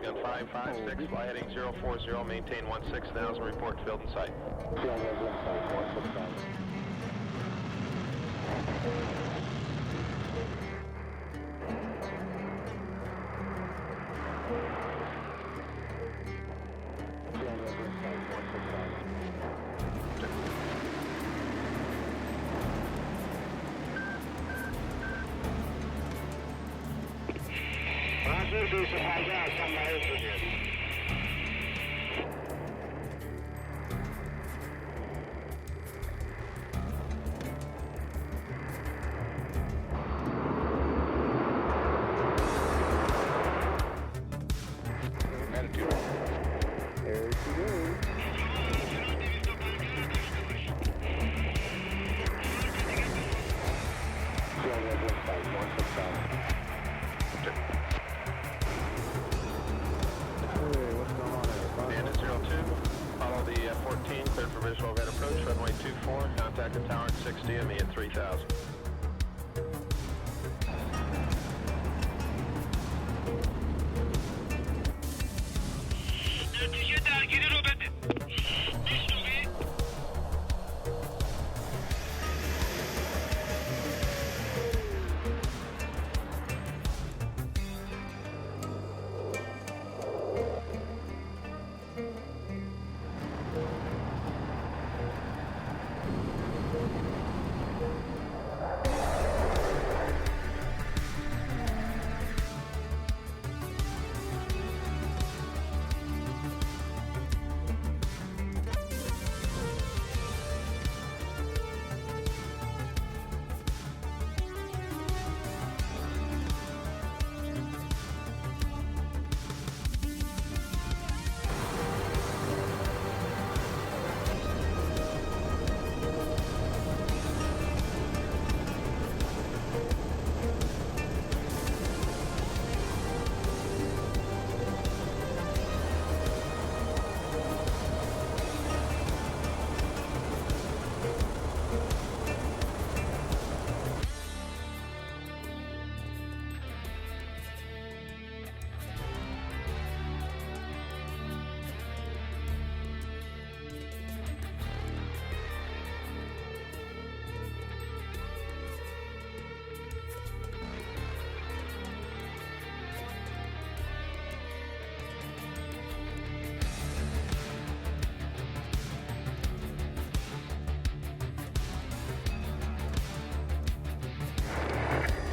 Gun 556, fly heading 040, maintain 16,000, report to field in sight. F-14, cleared for visual overhead approach, runway 24, contact the tower at 60 and me at 3000.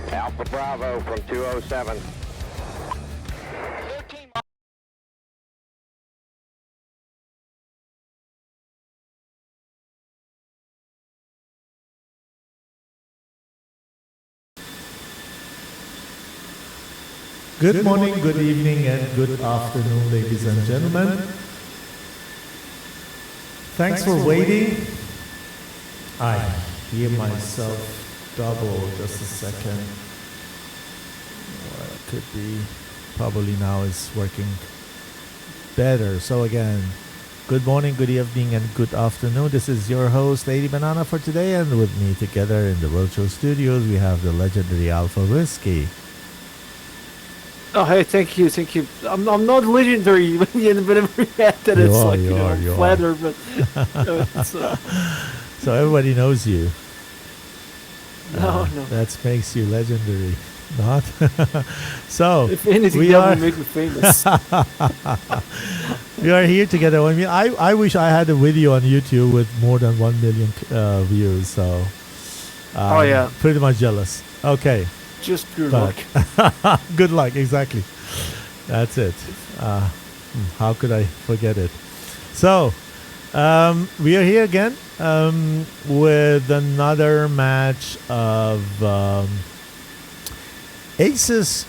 Alpha Bravo from 207. Good morning, good evening, and good afternoon, ladies and gentlemen. Thanks for waiting. I hear myself double. Just a second. Well, it could be. Probably now it's working better. So again, good morning, good evening, and good afternoon. This is your host, Lady Banana, for today, and with me together in the Roadshow Studios, we have the legendary Alpha Whiskey. Oh, hey, thank you. I'm not legendary, but whenever you had that, it's like, you flatter, but... So everybody knows you. No. That makes you legendary, not? So, if anything, that would make me famous. We are here together. I mean, I wish I had a video on YouTube with more than 1 million views, so... oh, yeah. Pretty much jealous. Okay. Just good luck. Good luck, exactly. That's it. How could I forget it? So, we are here again with another match of ACES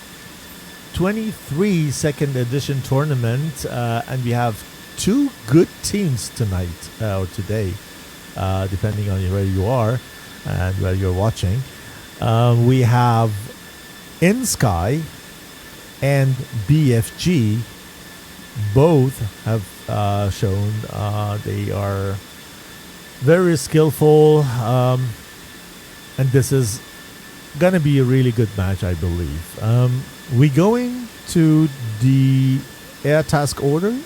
23 second edition tournament, and we have two good teams tonight or today, depending on where you are and where you're watching. We have InSky and BFG. Both have shown they are very skillful, and this is going to be a really good match, I believe. We're going to the air task order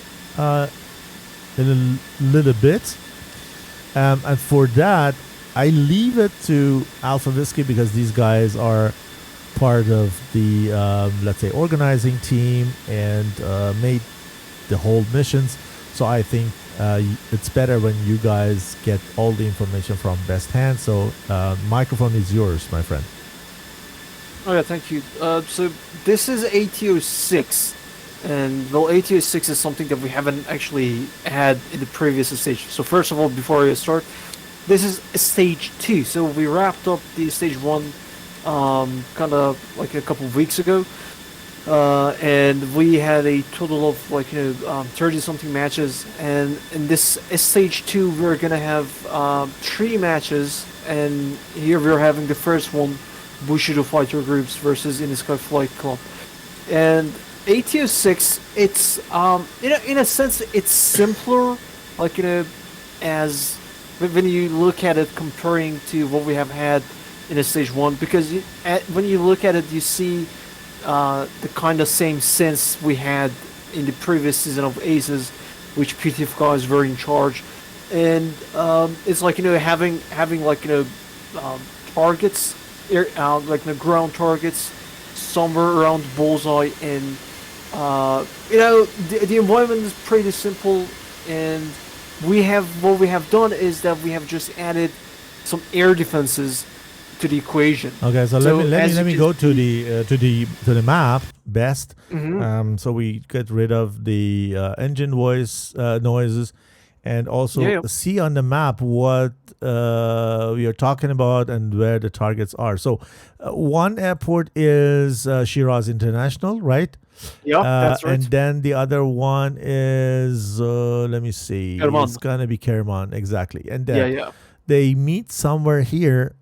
in a little bit. And for that, I leave it to Alpha Whiskey because these guys are part of the, let's say, organizing team and made the whole missions. So I think it's better when you guys get all the information from best hand. So microphone is yours, my friend. Oh yeah, thank you. So this is ATO6, and well, ATO6 is something that we haven't actually had in the previous stage. So first of all, before I start, this is stage 2. So we wrapped up the stage 1 kind of like a couple of weeks ago, and we had a total of 30 something matches, and in this stage 2 we're gonna have 3 matches, and here we're having the first one, Bushido Fighter Groups versus InSky Flight Club. And ATO6, it's in a sense it's simpler, as when you look at it comparing to what we have had in a stage 1, because when you look at it you see the kind of same sense we had in the previous season of ACES, which PTF guys were in charge, and it's having targets, the ground targets somewhere around bullseye, and the environment is pretty simple, and what we have done is that we have just added some air defenses to the equation. Okay, so let me go to the map best. So we get rid of the engine voice noises, and also see on the map what we are talking about and where the targets are. So one airport is Shiraz International, right? Yeah, that's right. And then the other one is let me see, Kerman. It's gonna be Kerman, exactly. And then they meet somewhere here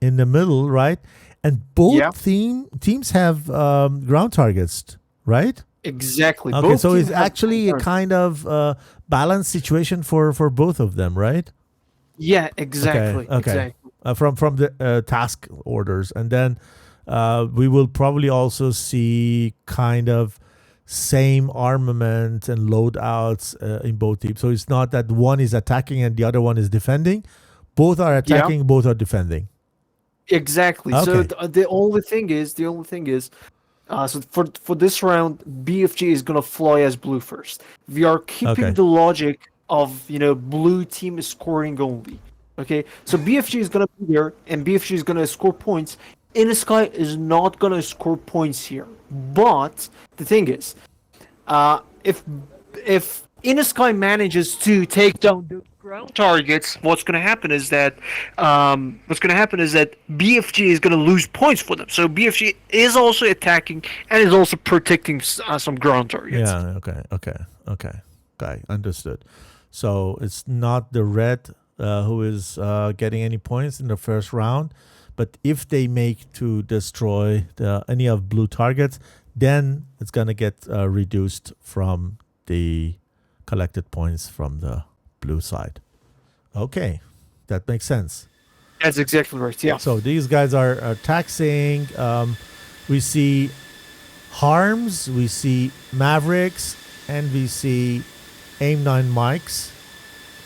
in the middle, right? And both teams have ground targets, right? Exactly. Okay, so it's actually a kind of balanced situation for both of them, right? Yeah, exactly. Okay. Exactly. From the task orders, and then we will probably also see kind of same armament and loadouts in both teams. So it's not that one is attacking and the other one is defending. Both are attacking, both are defending. Exactly. Okay. So the only thing is, so for this round, BFG is gonna fly as blue first. We are keeping the logic of blue team is scoring only. Okay, so BFG is gonna be there, and BFG is gonna score points. InSky is not gonna score points here. But the thing is, if InSky manages to take down the ground targets, what's gonna happen is that BFG is gonna lose points for them. So BFG is also attacking and is also protecting some ground targets. Yeah. Okay. Understood. So it's not the red who is getting any points in the first round, but if they make to destroy any of blue targets, then it's gonna get reduced from the collected points from the blue side. Okay, that makes sense. That's exactly right. Yeah. So these guys are taxing. We see Harms, we see Mavericks, and we see AIM-9 mics.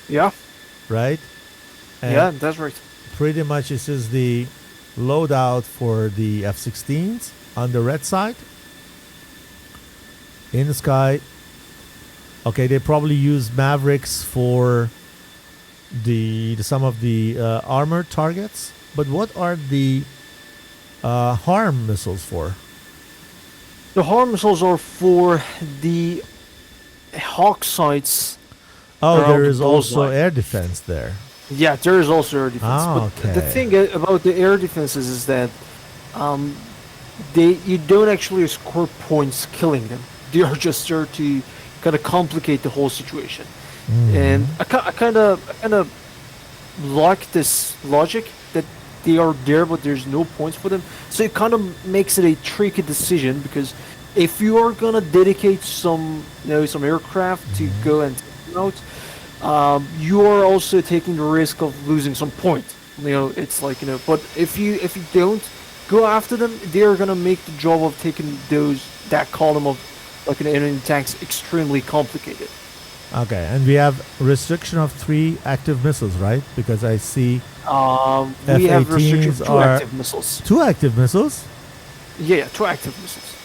Yeah. Right? And yeah, that's right. Pretty much this is the loadout for the F-16s on the red side. InSky. Okay, they probably use Mavericks for some of the armored targets. But what are the harm missiles for? The harm missiles are for the hawk sights. Oh, there is also air defense there. Yeah, there is also air defense. But the thing about the air defenses is that you don't actually score points killing them. They are just there to kind of complicate the whole situation. And I kind of like this logic that they are there but there's no points for them. So it kind of makes it a tricky decision, because if you are gonna dedicate some aircraft to go and take them out, you are also taking the risk of losing some points. It's but if you don't go after them, they are gonna make the job of taking that column of like an enemy tanks extremely complicated. Okay, and we have restriction of 3 active missiles, right? Because I see We have restricted F-18s 2 are active missiles. 2 active missiles. Yeah, 2 active missiles.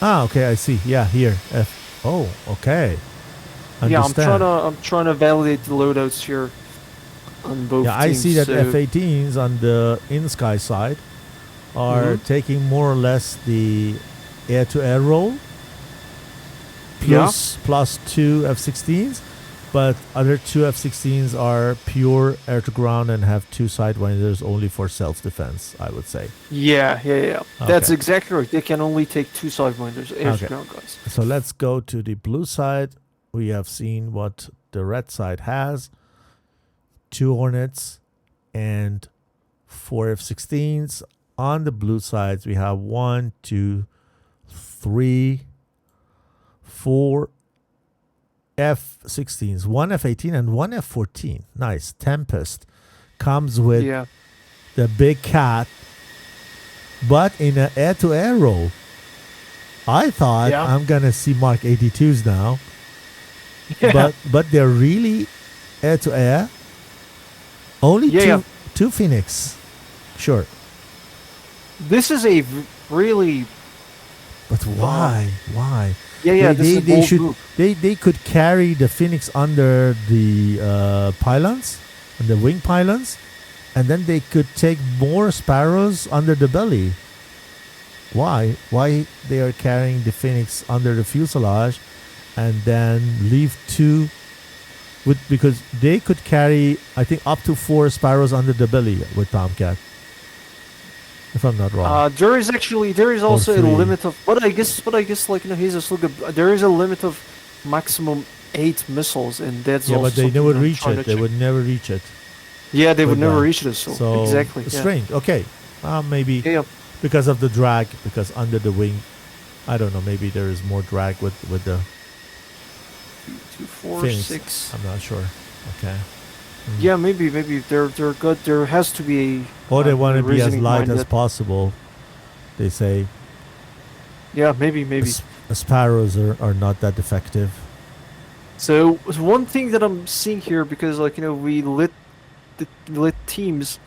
Ah, okay, I see. Yeah, here. Oh, okay. Yeah, Understand. I'm trying to validate the loadouts here on both Yeah, teams. I see that so- F-18s on the InSky side are taking more or less the air-to-air role plus 2 F-16s, but other 2 F-16s are pure air-to-ground and have 2 sidewinders only for self-defense, I would say. Yeah. That's Okay. exactly right. They can only take 2 sidewinders, air-to-ground guys. So let's go to the blue side. We have seen what the red side has. 2 Hornets and 4 F-16s. On the blue sides, we have 1, 2, 3, 4 F-16s, 1 F-18 and 1 F-14. Nice. Tempest comes with Yeah. the big cat, but in an air-to-air role. I thought Yeah. I'm gonna see Mark 82s now, Yeah. but they're really air-to-air. Only Yeah. two Phoenix. Sure. This is a really But why? Why? yeah. This is a they bold should move. they could carry the Phoenix under the pylons, and the wing pylons, and then they could take more Sparrows under the belly. Why? Why they are carrying the Phoenix under the fuselage, and then leave 2 with, because they could carry, I think, up to 4 Sparrows under the belly with Tomcat. If I'm not wrong. There is also a 3. limit of, but I guess like here's a look at, there is a limit of maximum 8 missiles, and that's Yeah, also but they something would I'm reach trying it. to They check. would never reach it. Yeah, they would with never that. reach it. So, So exactly. Yeah. strange. Okay, maybe Yeah. because of the drag. Because under the wing, I don't know. Maybe there is more drag with the 2, 4, Phoenix. 6. I'm not sure. Okay. Yeah, maybe they're good. There has to be a. Or they want to be as reasoning light behind as it. possible. They say Yeah, maybe. sparrows are not that effective. So one thing that I'm seeing here, because we lit teams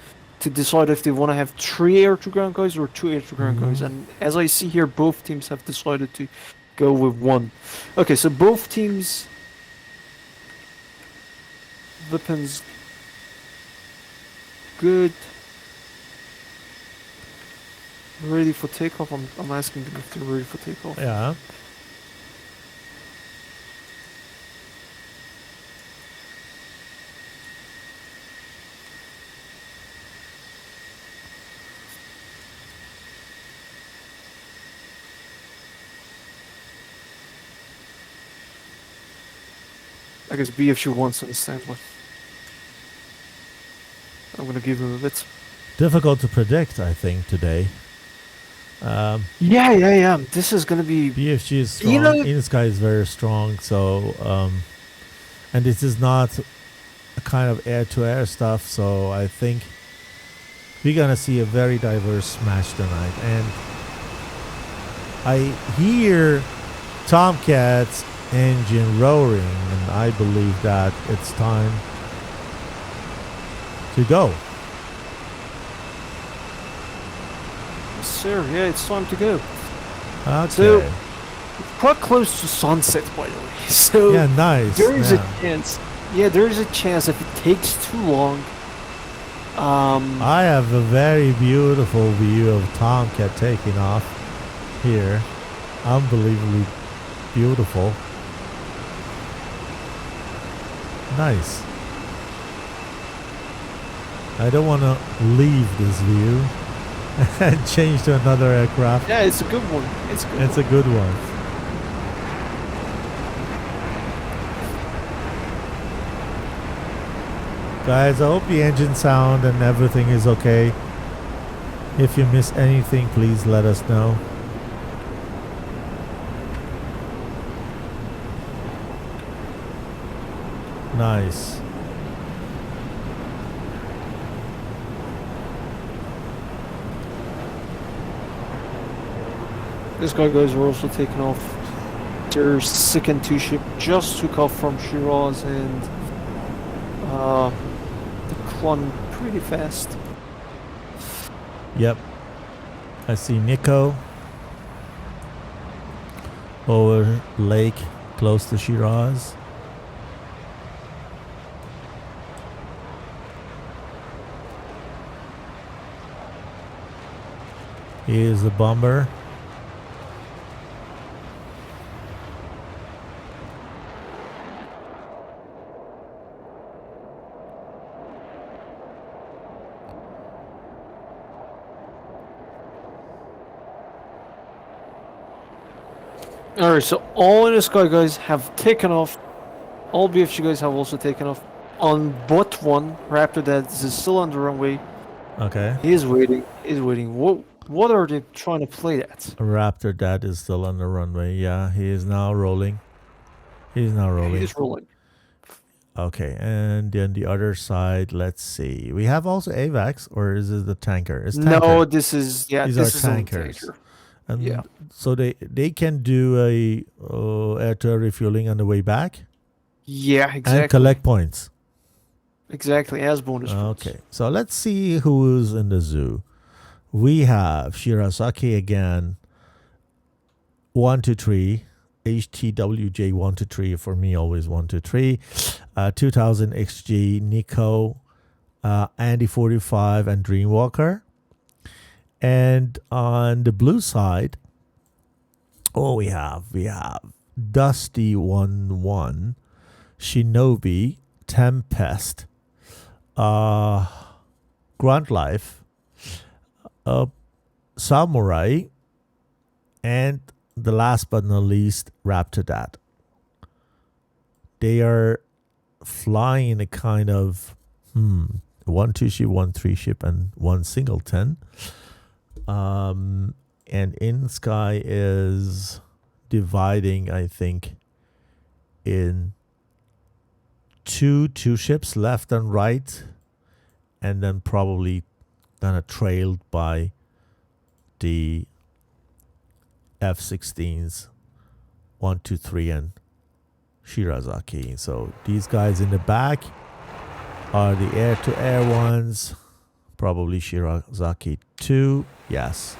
to decide if they want to have 3 air-to-ground guys or 2 air-to-ground guys, and as I see here, both teams have decided to go with 1. Okay, so both teams weapons good, ready for takeoff. I'm asking them if they're ready for takeoff. Yeah. I guess BFG wants to understand what. I'm gonna give him a bit. Difficult to predict, I think, today. Yeah. This is gonna be. BFG is strong. You know- InSky is very strong. So, and this is not a kind of air-to-air stuff. So I think we're gonna see a very diverse match tonight. And I hear Tomcat's engine roaring, and I believe that it's time to go. Sir, yeah, it's time to go. Okay. So- Quite close to sunset, by the way. So yeah, nice. there is yeah. a chance. Yeah, there is a chance if it takes too long. I have a very beautiful view of Tomcat taking off here. Unbelievably beautiful. Nice. I don't want to leave this view and change to another aircraft. Yeah, it's a good one. It's a good one. Guys, I hope the engine sound and everything is okay. If you miss anything, please let us know. Nice. This guys are also taking off. Their second two ship just took off from Shiraz and declined pretty fast. Yep. I see Nico over lake close to Shiraz. Here's the bomber. Alright, so all InSky guys have taken off. All BFG guys have also taken off. On bot one, Raptor that is still on the runway. Okay. He is waiting. He's waiting. What are they trying to play at? Raptor Dad is still on the runway. Yeah, he is now rolling. He's now rolling. He's rolling. Okay, and then the other side, let's see. We have also AVAX, or is it the tanker? It's tanker. No, this is These this are is tankers. tanker. And Yeah. so they can do a air-to-air refueling on the way back Yeah, exactly. and collect points. Exactly, as bonus points. Okay, so let's see who's in the zoo. We have Shirazaki again. 1 to 3. HTWJ 1 to 3 for me, always 1 to 3. 2000 XG, Nico, Andy 45, and Dreamwalker. And on the blue side, we have Dusty 1-1, Shinobi, Tempest, Grunt Life, Samurai, and the last but not least, Raptor Dad. They are flying in a kind of 1 2 ship, 1 3 ship, and 1 singleton. And InSky is dividing, I think, in two ships, left and right, and then probably kind of trailed by the F-16s 1 2 3 and Shirazaki. So these guys in the back are the air-to-air ones. Probably Shirazaki 2. Yes.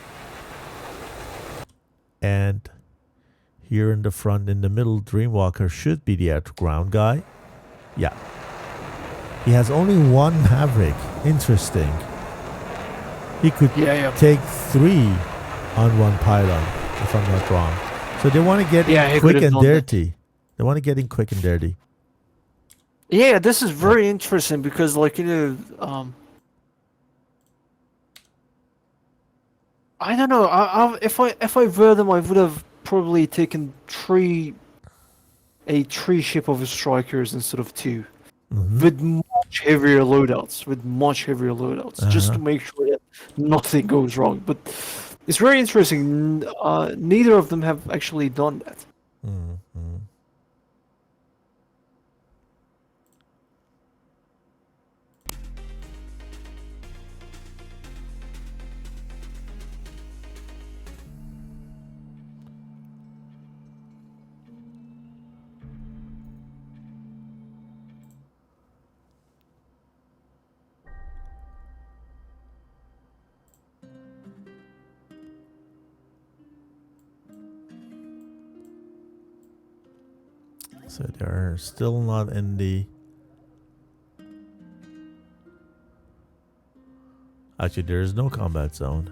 And here in the front, in the middle, Dreamwalker should be the air-to-ground guy. Yeah. He has only one Maverick. Interesting. He could take 3 on one pylon, if I'm not wrong. So they want to get in quick and dirty. They want to get in quick and dirty. Yeah, this is very interesting because, like, I don't know. If I were them, I would have probably taken a 3 ship of strikers instead of 2, with much heavier loadouts. Just to make sure that nothing goes wrong. But it's very interesting. Neither of them have actually done that. So they're still not in the... Actually, there is no combat zone.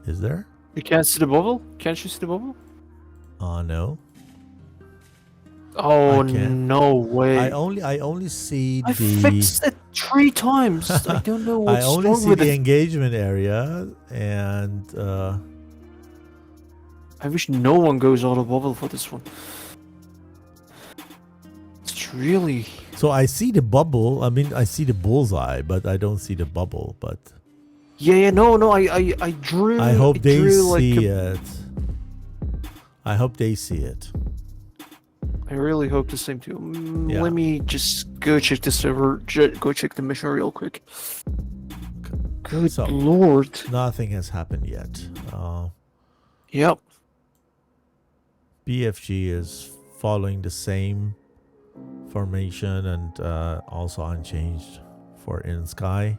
Is there? You can't see the bubble? Can't you see the bubble? No. Oh, no way. I only see I fixed it 3 times. I don't know what's I only wrong see with the it. engagement area, and I wish no one goes out of bubble for this one. It's really... so I see the bubble. I mean, I see the bullseye, but I don't see the bubble. But no, I drew... I hope they like see it. I hope they see it. I really hope the same too. Yeah. Let me just go check the server, go check the mission real quick. Good So, lord. Nothing has happened yet. Yep. BFG is following the same formation and also unchanged for InSky.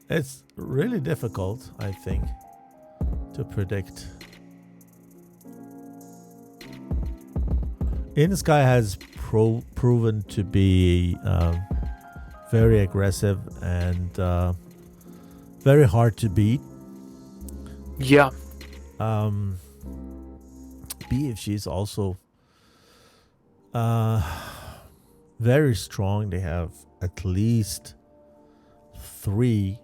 It's really difficult, I think, to predict. InSky has proven to be very aggressive and very hard to beat. Yeah. BFG is also very strong. They have at least 3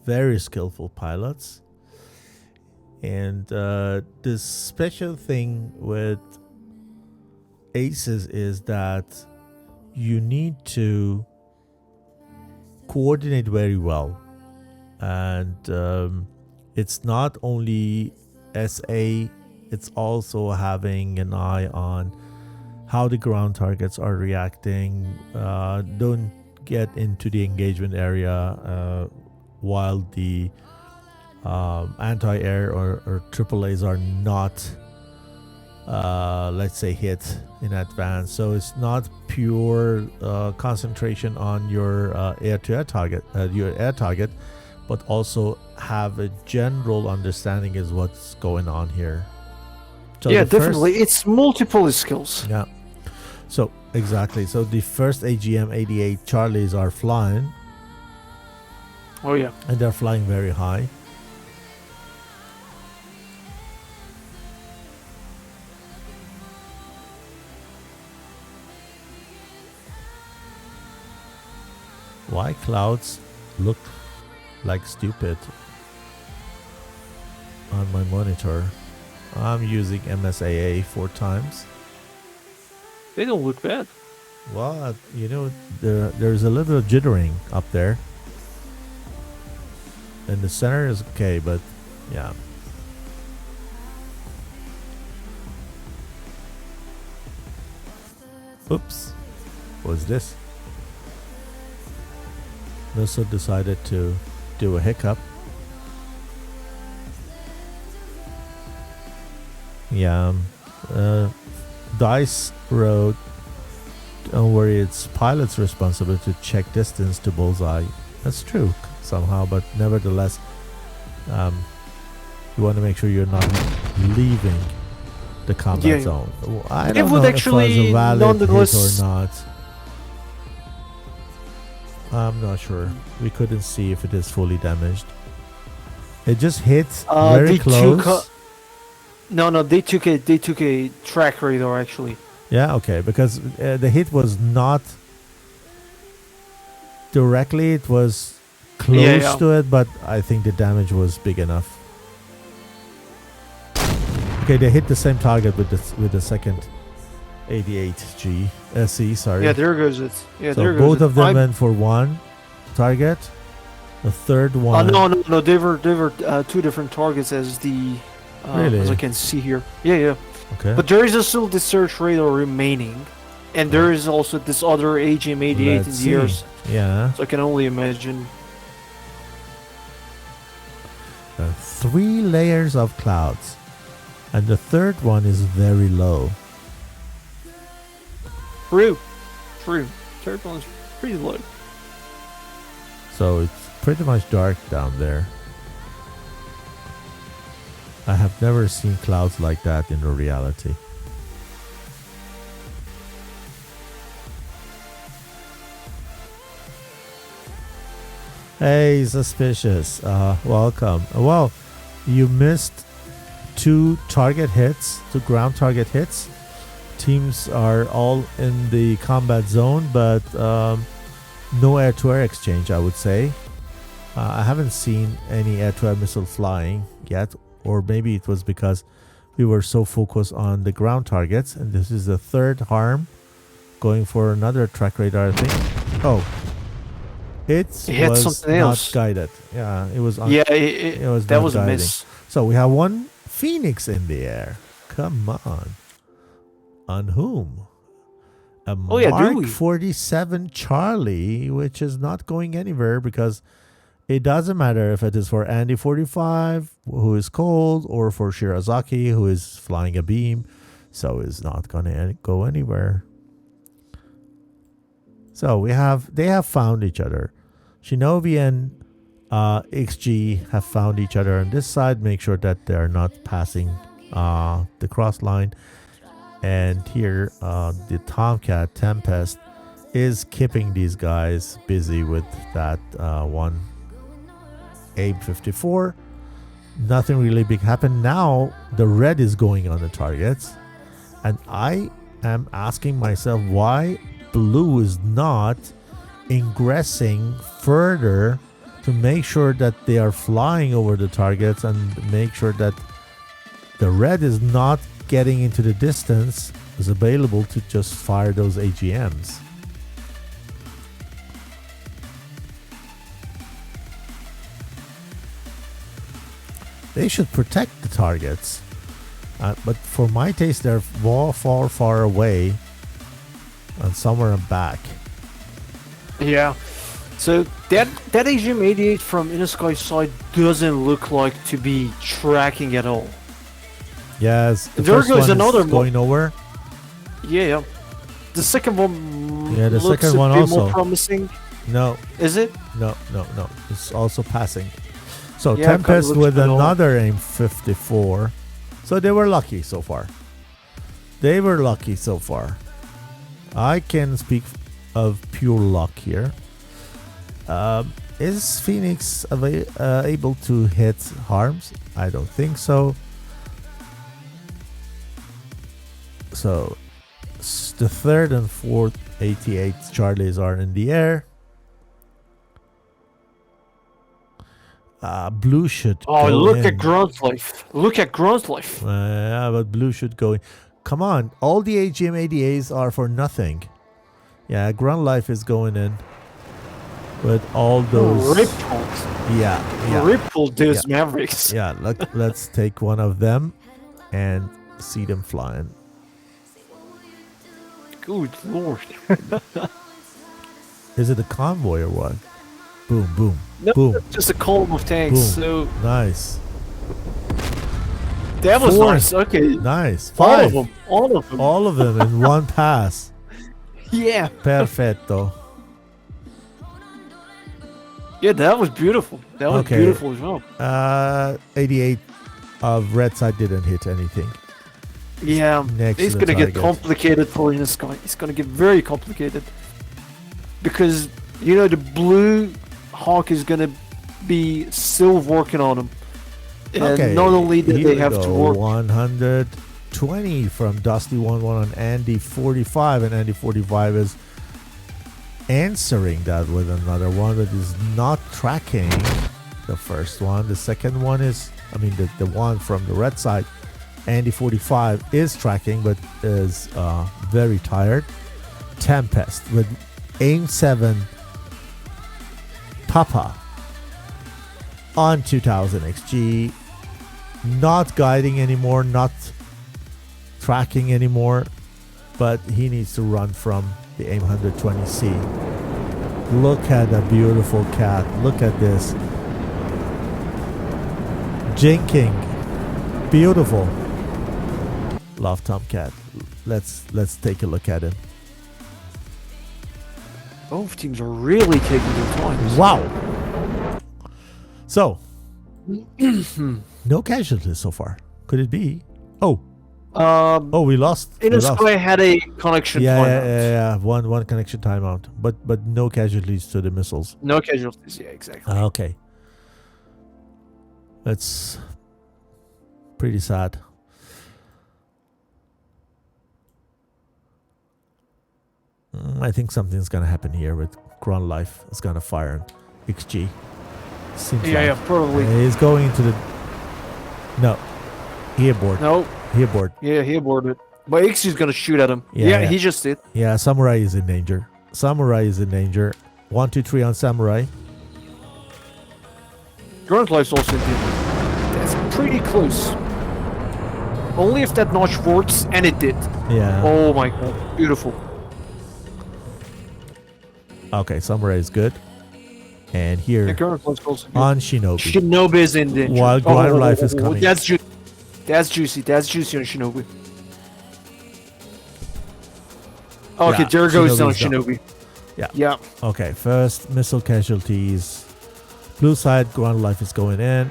very skillful pilots. And the special thing with ACES is that you need to coordinate very well. And it's not only SA, it's also having an eye on how the ground targets are reacting. Don't get into the engagement area while the anti-air or AAAs are not, let's say, hit in advance. So it's not pure concentration on your air-to-air target, but also have a general understanding is what's going on here. So yeah, definitely. It's multiple skills. Yeah. So exactly. So the first AGM-88 Charlies are flying. Oh yeah. And they're flying very high. Why clouds look like stupid on my monitor? I'm using MSAA 4 times. They don't look bad. Well, there's a little jittering up there. And the center is okay, but yeah. Oops. What's this? Missile decided to do a hiccup. Yeah. DICE wrote, don't worry, it's pilot's responsibility to check distance to bullseye. That's true somehow, but nevertheless, you want to make sure you're not leaving the combat zone. I don't know if it was a valid hit or not. I'm not sure. We couldn't see if it is fully damaged. It just hit very close. They took a track radar actually. Yeah, okay, because the hit was not directly, it was close to it, but I think the damage was big enough. Okay, they hit the same target with the second 88G SE, sorry. Yeah, there goes it. Yeah, so there goes both it. of them went for one target. The third one. No. They were 2 different targets as the really? As I can see here. Yeah. Okay. But there is still the search radar remaining, and there is also this other AGM-88 in the air. Yeah. So I can only imagine. 3 layers of clouds, and the third one is very low. True. Third one's pretty low. So it's pretty much dark down there. I have never seen clouds like that in reality. Hey, Suspicious. Welcome. Well, you missed 2 target hits, 2 ground target hits. Teams are all in the combat zone, but no air-to-air exchange, I would say. I haven't seen any air-to-air missile flying yet, or maybe it was because we were so focused on the ground targets. And this is the third harm, going for another track radar, I think. Oh, it hit was something not else. guided. Yeah, it was. Yeah, it was that not was a guiding. miss. So we have one Phoenix in the air. Come on. On whom? A Oh, yeah, do Mark we? 47 Charlie, which is not going anywhere because it doesn't matter if it is for Andy 45, who is cold, or for Shirazaki, who is flying a beam. So it's not going to go anywhere. So they have found each other. Shinobi and XG have found each other on this side. Make sure that they're not passing the cross line. And here, the Tomcat Tempest is keeping these guys busy with that one AIM-54. Nothing really big happened. Now, the red is going on the targets. And I am asking myself why blue is not ingressing further to make sure that they are flying over the targets and make sure that the red is not getting into the distance, is available to just fire those AGMs. They should protect the targets, but for my taste, they're far away and somewhere back. Yeah. So that AGM-88 from InSky side doesn't look like to be tracking at all. Yes, the There first goes one another is going nowhere. Yeah. The second one Yeah, the looks second one a bit also. more promising. No, Is it? no. It's also passing. So Yeah, Tempest looks with good on. another AIM-54. So they were lucky so far. I can speak of pure luck here. Is Phoenix able to hit harms? I don't think so. So the third and fourth 88 Charlies are in the air. Blue should Oh, go look in. at ground life. Look at ground life. Yeah, but blue should go in. Come on, all the AGM ADAs are for nothing. Yeah, ground life is going in with all those. Rippled. Yeah. Rippled those Mavericks. Yeah, let's take one of them and see them flying. Good lord. Is it a convoy or what? Boom, boom, No, boom, just a column of tanks. boom. So Nice, that was Four. nice. Okay. nice. All of Five. them. All of them. All of them in one pass. Yeah. Perfetto. Yeah, that was beautiful. That was Okay. beautiful job. 88 of red side didn't hit anything. Yeah. Next It's to the gonna get target. complicated for InSky. It's gonna get very complicated. Because the blue Hawk is gonna be still working on him. And Okay, not only did here they we have go. to work 120 from Dusty 11 on Andy 45, and Andy 45 is answering that with another one that is not tracking the first one. The second one is, the one from the red side, Andy 45 is tracking, but is very tired. Tempest with AIM 7 Papa on 2000 XG, not guiding anymore, not tracking anymore, but he needs to run from the AIM 120C. Look at the beautiful cat. Look at this. Jinking. Beautiful. Love Tomcat. Let's take a look at him. Both teams are really taking their time. Wow. So, no casualties so far. Could it be? Oh, we lost. We lost. InSky had a connection timeout. Yeah. One connection timeout, but no casualties to the missiles. No casualties. Yeah, exactly. Okay. That's pretty sad. I think something's gonna happen here with ground life. It's gonna fire XG. Seems Yeah, like. yeah, probably. He's going into the. No. He aboard. No, He aborted. Yeah, he aborted. But X is gonna shoot at him. Yeah, Yeah, yeah. he just did. Yeah, Samurai is in danger. Samurai is in danger. 1, 2, 3 on Samurai. Grunt Life's also in danger. That's pretty close. Only if that notch works, and it did. Yeah. Oh my god, beautiful. Okay, Samurai is good. And here Yeah, Grunt Life's also good. on Shinobi. Shinobi is in danger. While Grunt Life is coming. That's juicy. That's juicy. That's juicy on Shinobi. Okay, Yeah, there goes down Shinobi's down. Shinobi. Yeah. Yeah. Okay, first missile casualties. Blue side, Grunt Life is going in.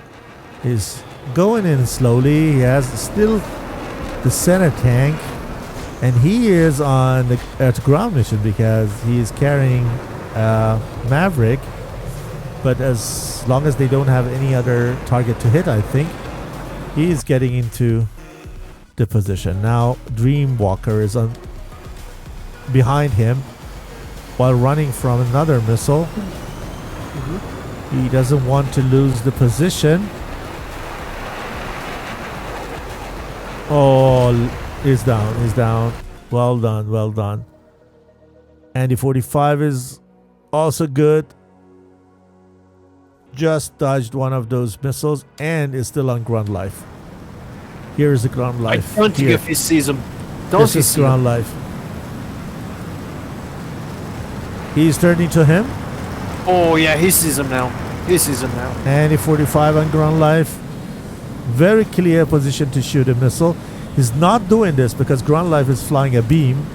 He's going in slowly. He has still the center tank. And he is on the ground mission because he is carrying Maverick. But as long as they don't have any other target to hit, I think, he is getting into the position. Now, Dreamwalker is on behind him while running from another missile. He doesn't want to lose the position. Oh, he's down. He's down. Well done. Well done. Andy 45 is also good. Just dodged one of those missiles and is still on Grunt Life. Here is the Grunt Life. I don't think Here. if he sees him. Don't This he is see him? Grunt Life. He's turning to him. Oh yeah, he sees him now. He sees him now. Andy 45 on Grunt Life. Very clear position to shoot a missile. He's not doing this because Grunt Life is flying a beam.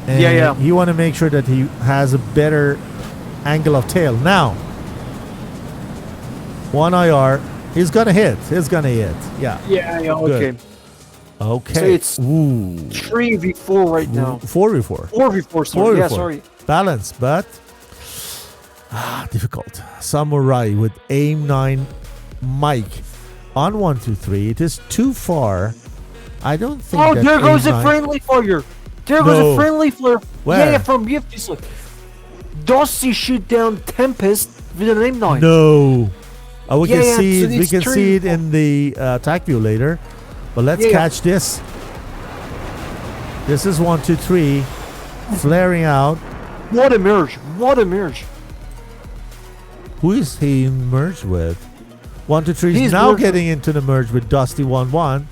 And Yeah. you want to make sure that he has a better angle of tail. Now, one IR. He's gonna hit. He's gonna hit. Yeah. Yeah, okay. Good. Okay. So it's Ooh. 3v4 right now. 4v4. 4v4, sorry. Yeah, 4v4. sorry. Balance, but difficult. Samurai with aim 9 Mike on 1, 2, 3. It is too far. I don't think. Oh, that there goes a aim 9 friendly fire. There goes No. a friendly flare. Where? Yeah, from BFG. Dusty shoot down Tempest with an aim 9. No. Oh, we Yeah, can yeah, see so it. We it's can see it three- in the attack view later. But let's Yeah, yeah. catch this. This is 1, 2, 3, flaring out. What a merge. What a merge. Who is he merged with? 1, 2, 3 is He's now merged- getting into the merge with Dusty 1, 1.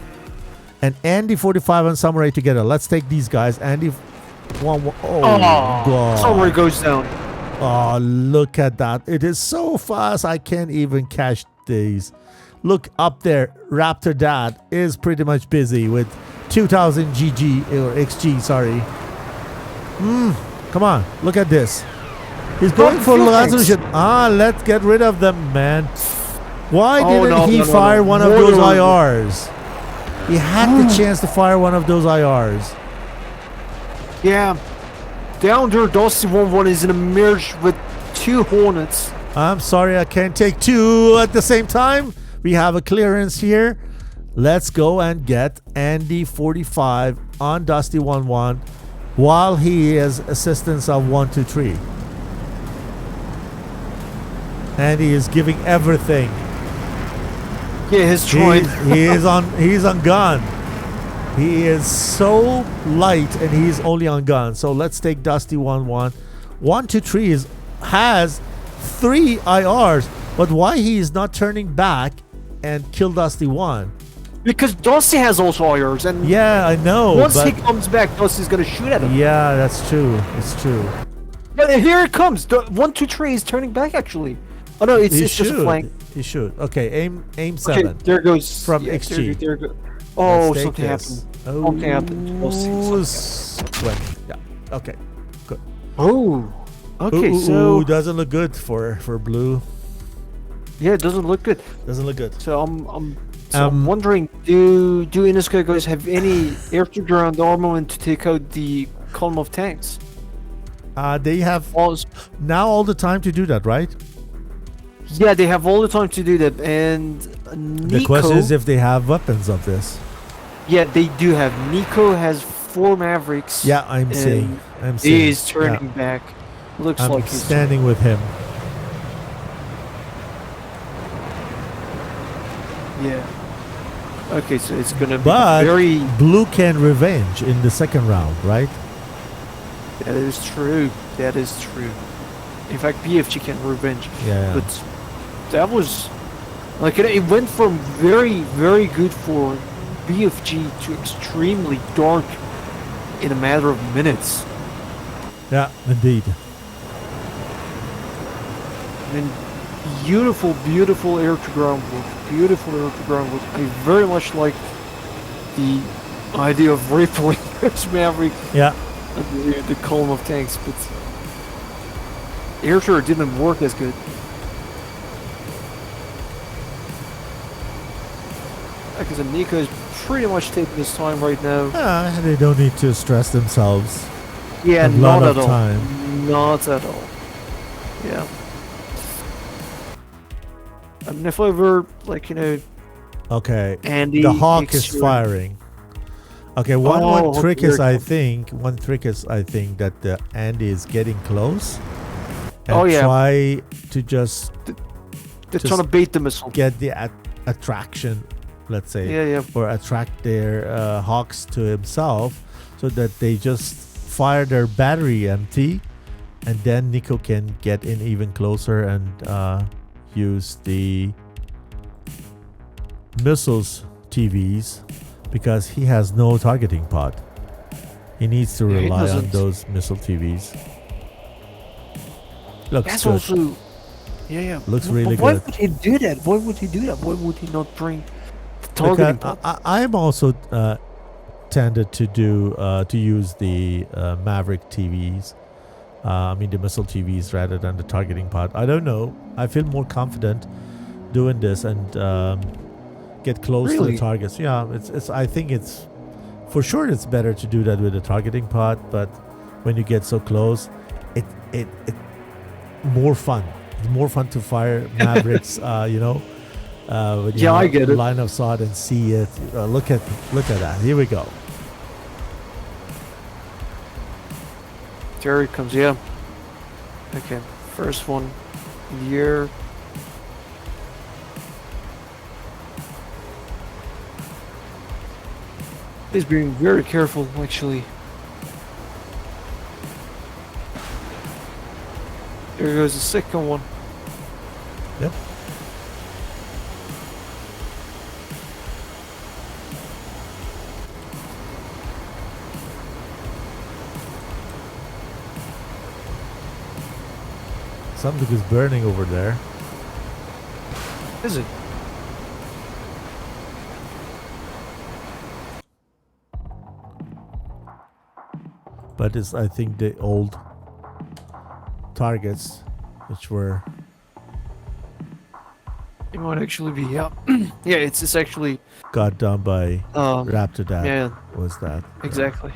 And Andy 45 and Samurai together. Let's take these guys. Andy 1, 1. Oh, God. Somewhere goes down. Oh, look at that. It is so fast. I can't even catch these. Look up there. Raptor Dad is pretty much busy with 2000 GG or XG, sorry. Come on. Look at this. He's going for fuel resolution. Let's get rid of them, man. Why Oh, didn't no, he no, no, fire no. one of No, those no, no. IRs? He had the chance to fire one of those IRs. Yeah. Down there, Dusty 1-1 is in a merge with 2 Hornets. I'm sorry, I can't take 2 at the same time. We have a clearance here. Let's go and get Andy 45 on Dusty 1-1 while he is assistance of 1, 2, 3. Andy is giving everything. Yeah, his droid. He's on gun. He is so light and he's only on gun. So let's take Dusty 1-1. 1, 2, 3 has 3 IRs, but why he is not turning back and kill Dusty 1? Because Dusty has also IRs, and Yeah, I know. once but he comes back, Dusty's gonna shoot at him. yeah, that's true. It's true. But here it comes. 1, 2, 3 is turning back actually. Oh no, it's He just a flank. He should. Okay, aim Okay, 7. there goes From yeah, XG. There goes. Oh, Let's take something this. happened. Something happened. We'll see. Ooh, Something happened. yeah. Okay. Good. Oh. Okay, Ooh, so doesn't look good for blue. yeah, it doesn't look good. Doesn't look good. So I'm wondering, do InSky guys have any air-to-ground armament to take out the column of tanks? They have now all the time to do that, right? Yeah, they have all the time to do that. And Nico, The question is if they have weapons of this. yeah, they do have. Nico has 4 Mavericks. Yeah, I'm and seeing. He is turning back. Looks I'm like he's standing with him. Yeah. Okay, so it's gonna be But very. blue can revenge in the second round, right? That is true. That is true. In fact, BFG can revenge. Yeah. But that was like it went from very good for BFG to extremely dark in a matter of minutes. Yeah, indeed. I mean, beautiful air to ground work. Beautiful air to ground work. I very much like the idea of rippling this Maverick. Yeah. The column of tanks, but air to air didn't work as good. Because Nico is pretty much taking his time right now. They don't need to stress themselves. Yeah, A lot not of at all. time. Not at all. Yeah. I mean, if I were, like, Okay. Andy The Hawk makes is sure- firing. Okay, one Oh, trick here is it I comes. think that the Andy is getting close and Oh, yeah. try to just They're just trying to bait the missile. get the attraction, let's say, Yeah. or attract their Hawks to himself, so that they just fire their battery empty, and then Nico can get in even closer and use the missiles TVs, because he has no targeting pod. He needs to Yeah, he rely on doesn't. those missile TVs. Looks That's good. also. Yeah. Looks But really why good. would he do that? Why would he do that? Why would he not bring the targeting Because pod? I'm also tended to do to use the Maverick TVs. I mean the missile TVs rather than the targeting pod. I don't know. I feel more confident doing this and get close to Really? the targets. Yeah, it's. I think it's for sure it's better to do that with the targeting pod. But when you get so close, it more fun. It's more fun to fire Mavericks. When you Yeah, I have get it. line of sight and see it. Look at that. Here we go. There it comes, yeah. Okay, first one in the air. He's being very careful, actually. There goes the second one. Yep. Something is burning over there. Is it? But it's, I think, the old targets, which were It might actually be, yeah. Yeah, it's actually, got down by um, Raptor. That yeah, was that. exactly.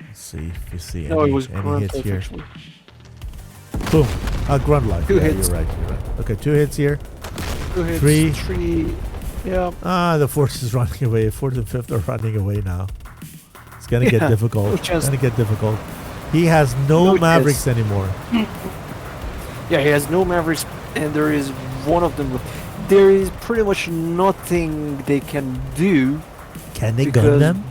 Let's see if you see No, it was any grunt hits life, here. actually. Boom. Grunt life. Two Yeah, hits. You're right. Okay, 2 hits here. 2 hits, Three. 3, yeah. The fourth is running away. Fourth and fifth are running away now. It's gonna get Yeah, difficult. no It's chance. gonna get difficult. He has no No Mavericks chance. anymore. Yeah, he has no Mavericks, and there is one of them. There is pretty much nothing they can do. Can they gun Because- them?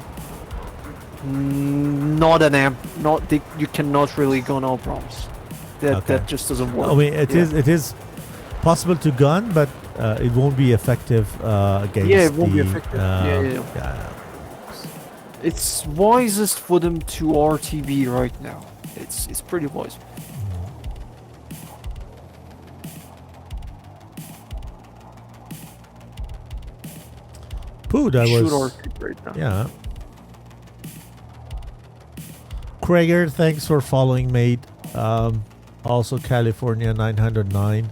Not an amp. Not they, you cannot really gun all bombs. That Okay. that just doesn't work. I mean, it Yeah. is possible to gun, but it won't be effective against. Yeah, it won't be the, effective. Yeah. yeah. It's wisest for them to RTB right now. It's pretty wise. Pooh, that Shoot was. RTB right now. Yeah. Krager, thanks for following, mate. Also, California 909.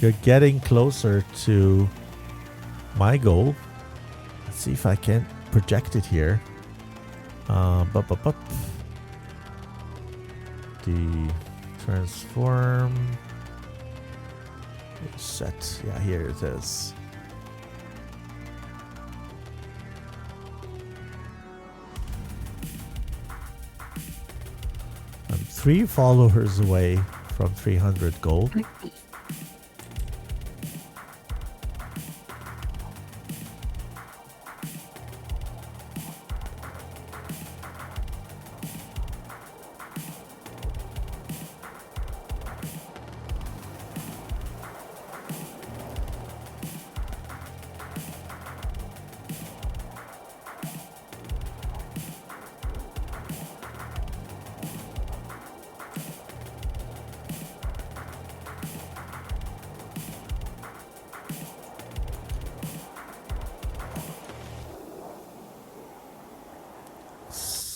You're getting closer to my goal. Let's see if I can project it here. The transform set. Yeah, here it is. I'm 3 followers away from 300 gold.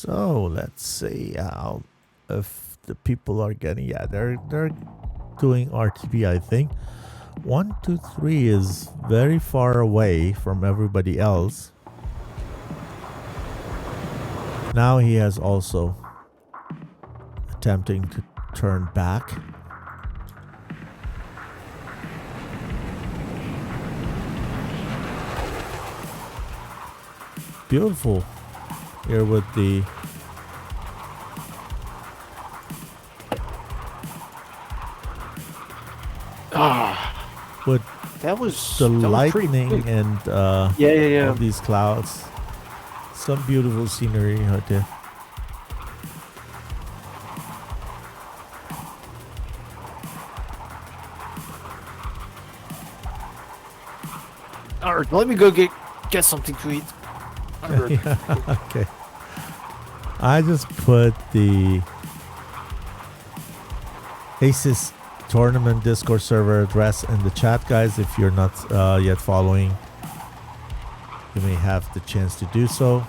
So let's see how if the people are getting. Yeah, they're doing RTB. I think 1, 2, 3 is very far away from everybody else. Now he has also attempting to turn back. Beautiful here with the with That was the that was pretty lightning quick. and Yeah. all these clouds. Some beautiful scenery out there. All right, let me go get something to eat. I'm good. Okay. I just put the ACES tournament Discord server address in the chat, guys. If you're not yet following, you may have the chance to do so.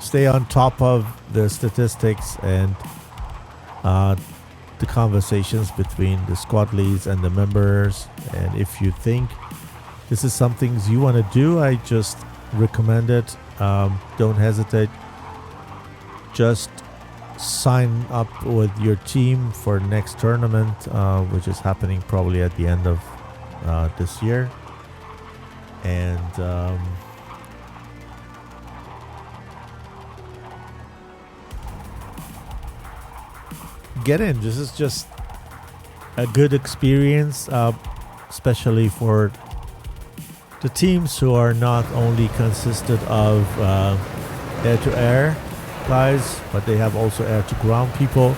Stay on top of the statistics and the conversations between the squad leads and the members. And if you think this is something you want to do, I just recommend it. Don't hesitate. Just sign up with your team for next tournament, which is happening probably at the end of this year. And get in. This is just a good experience, especially for the teams who are not only consisted of air-to-air guys, but they have also air-to-ground people.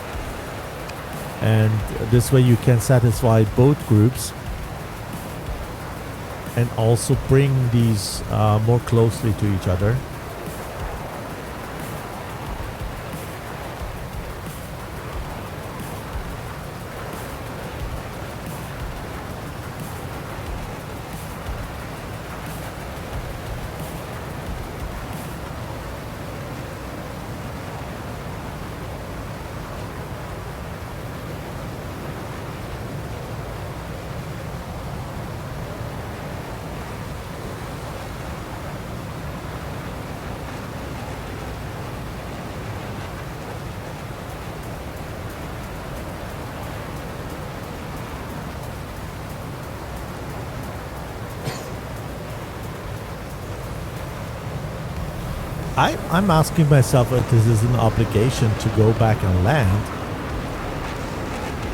And this way you can satisfy both groups and also bring these more closely to each other. I'm asking myself if this is an obligation to go back and land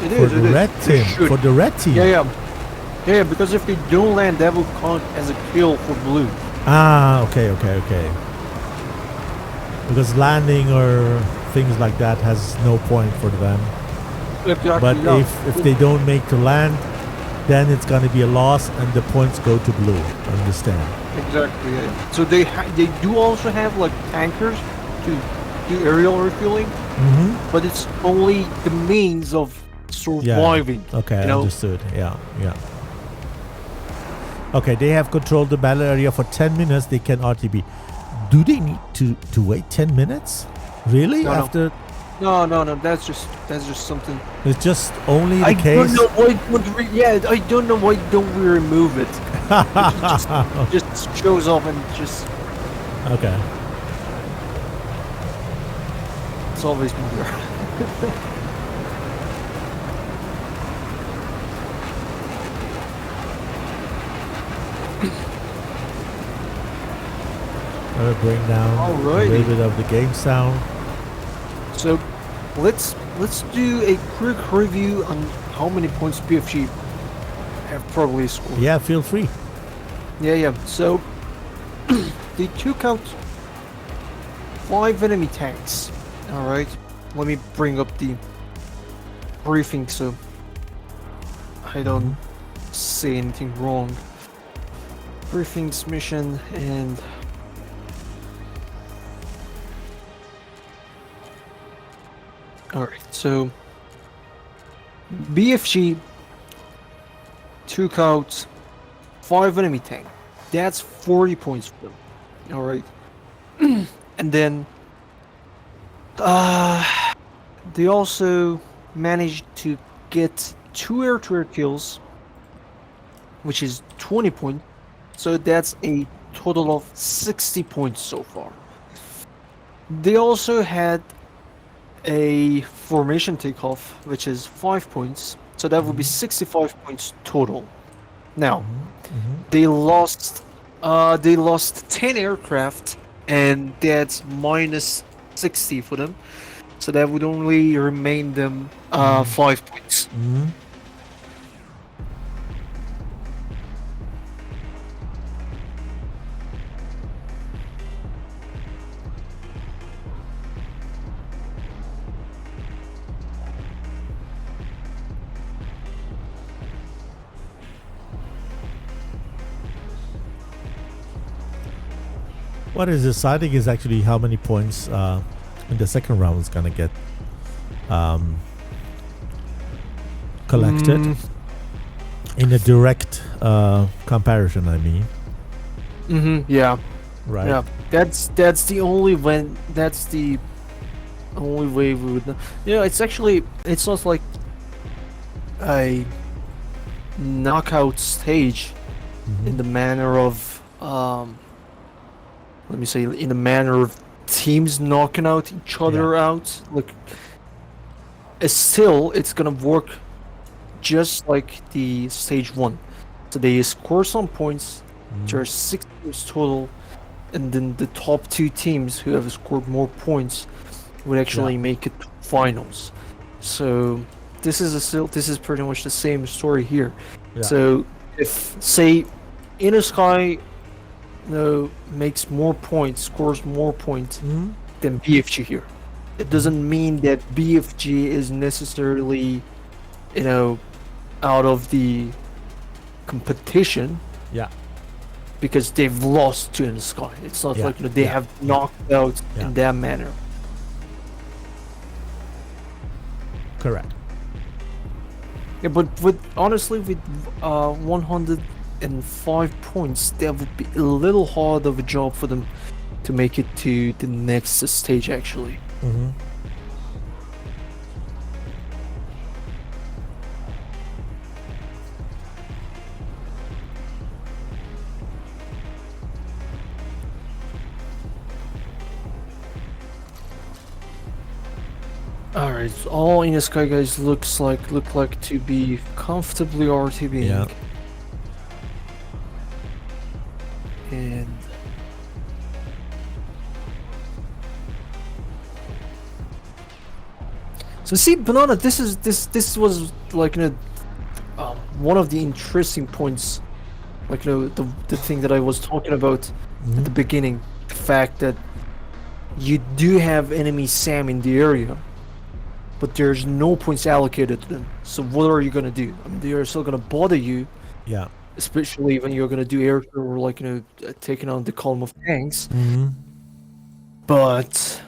It for is. the red team. For the red team. Yeah, because if they don't land, that will count as a kill for blue. Ah, okay. Because landing or things like that has no point for them. But if they don't make to land, then it's going to be a loss and the points go to blue. Understand? Exactly. Yeah. So they do also have like tankers to do aerial refueling, but it's only the means of surviving. Yeah. Okay, you know? understood. Yeah. Okay, they have controlled the battle area for 10 minutes. They can RTB. Do they need to wait 10 minutes? Really? No. After? No. That's just something. It's just only the I case. don't know why. I don't know why don't we remove it. It just shows up and just. Okay. It's always been there. I'm gonna bring down a little bit of the game sound. So, let's do a quick review on how many points BFG have probably scored. Yeah, feel free. Yeah. So, they took out 5 enemy tanks. All right. Let me bring up the briefing so I don't say anything wrong. Briefings, mission, and alright, so BFG took out 5 enemy tanks. That's 40 points for them. All right. And then they also managed to get 2 air-to-air kills, which is 20 points. So that's a total of 60 points so far. They also had a formation takeoff, which is 5 points. So that would be 65 points total. Now, they lost 10 aircraft, and that's minus 60 for them. So that would only remain them 5 points. What is deciding is actually how many points in the second round is gonna get collected in a direct comparison. I mean, Yeah. right? Yeah. That's the only way we would know. It's not like a knockout stage in the manner of let me say, in the manner of teams knocking out each other out. Like, still, it's gonna work just like the stage 1. So they score some points. There are 6 teams total, and then the top 2 teams who have scored more points would actually make it to finals. So this is pretty much the same story here. Yeah. So if, say, InSky makes more points, scores more points than BFG here, it doesn't mean that BFG is necessarily, out of the competition. Yeah. Because they've lost to InSky. It's not like they have knocked out in that manner. Correct. Yeah, but honestly, with 105 points, that would be a little hard of a job for them to make it to the next stage, actually. Alright, so all InSky guys look like to be comfortably RTBing. Yeah. And so see, Banana, this was like one of the interesting points, like the thing that I was talking about at the beginning, the fact that you do have enemy SAM in the area, but there's no points allocated to them. So what are you gonna do? I mean, they are still gonna bother you. Yeah. Especially when you're gonna do air or taking on the column of tanks. But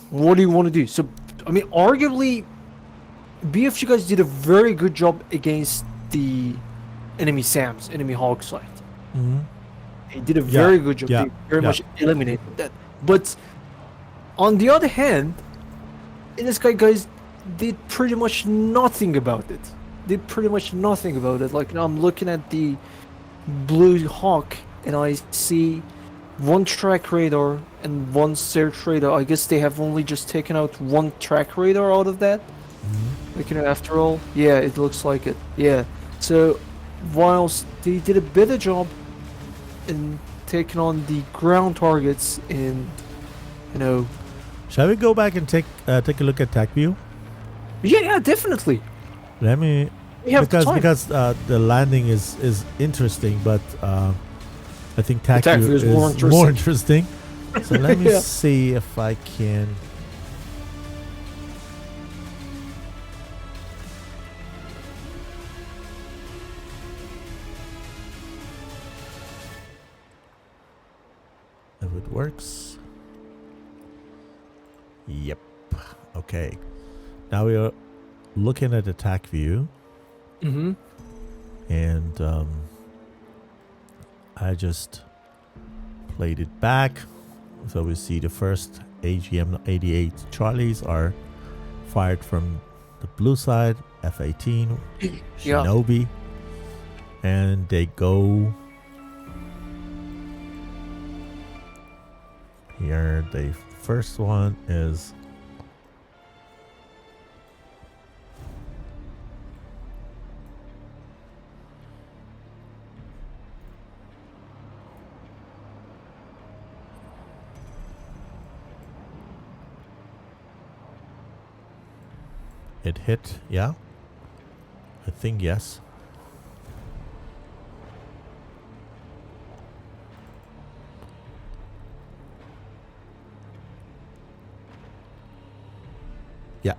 what do you want to do? So I mean, arguably, BFG guys did a very good job against the enemy SAMs, enemy hog site. They did a very good job. They very much eliminated that. But on the other hand, InSky guys did pretty much nothing about it. Like, I'm looking at the Blue Hawk and I see 1 track radar and 1 search radar. I guess they have only just taken out 1 track radar out of that. Like, after all, yeah, it looks like it. Yeah. So whilst they did a better job in taking on the ground targets in, Shall we go back and take a look at TAC view? Yeah, definitely. Let me, because the landing is interesting, but I think TAC view is more interesting. So let me see if I can. If it works. Yep. Okay. Now we are looking at the TAC view. And I just played it back. So we see the first AGM-88 Charlies are fired from the blue side, F-18, Shinobi, and they go here. The first one is it hit, yeah? I think yes. Yeah.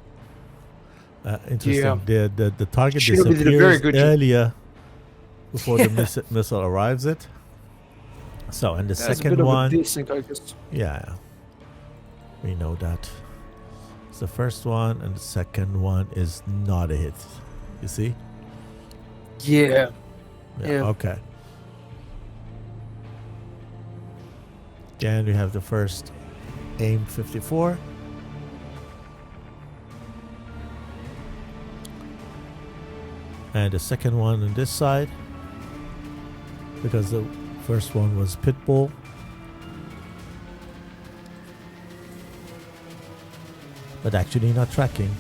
Interesting. Yeah. The target Shinobi did a very disappears good job. earlier before the missile arrives it. So, and the That's a second bit of a one, desync, I guess. yeah, we know that. It's the first one, and the second one is not a hit. You see? Yeah. Yeah. Okay. Then we have the first AIM 54. And the second one on this side, because the first one was Pitbull. But actually not tracking.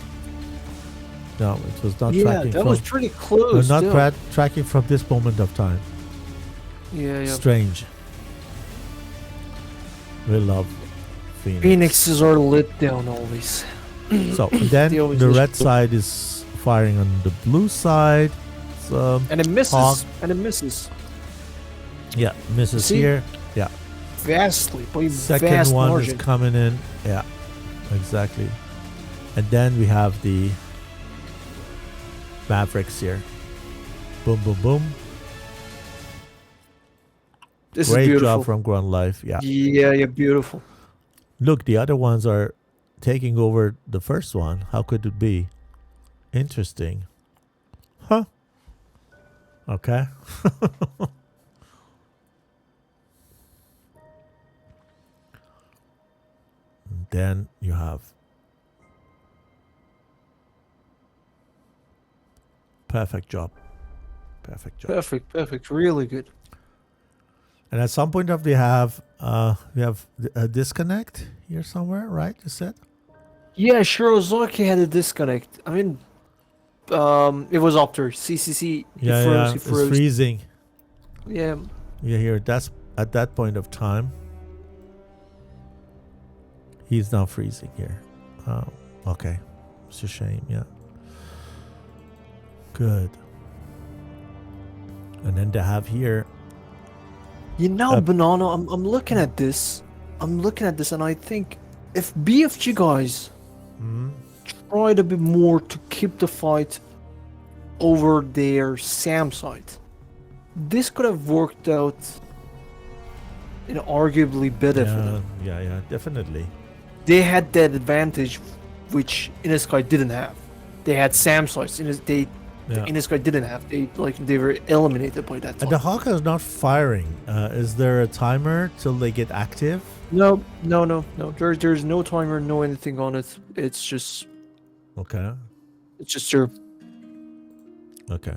No, it was not tracking. That was pretty close. not still. tracking from this moment of time. Yeah. Strange. We love Phoenix. Phoenixes are lit down always. So then They always the just- red side is firing on the blue side. So And it misses. Hawk. And it misses. yeah, misses See? here. Yeah. Vastly. By Second vast one margin. is coming in. Yeah, exactly. And then we have the Mavericks here. Boom, boom, boom. This Great is beautiful. job from Ground Life. Yeah. Yeah, beautiful. Look, the other ones are taking over the first one. How could it be? Interesting. Huh. Okay. Then you have perfect job. Perfect job. Perfect. Really good. And at some point of we have a disconnect here somewhere, right? You said? Yeah, Shirozaki had a disconnect. I mean, it was after CCC. Yeah, He it's froze. freezing. Yeah. Yeah, here that's at that point of time. He's now freezing here. Oh, okay. It's a shame, yeah. Good. And then they have here. You know, Banana, I'm looking at this. and I think if BFG guys tried a bit more to keep the fight over their SAM site, this could have worked out arguably better for them. Yeah, definitely. They had that advantage which InSky didn't have. They had SAM sites. InSky didn't have. They were eliminated by that time. And the Hawk is not firing. Is there a timer till they get active? No. There's no timer, no anything on it. It's just your. Okay.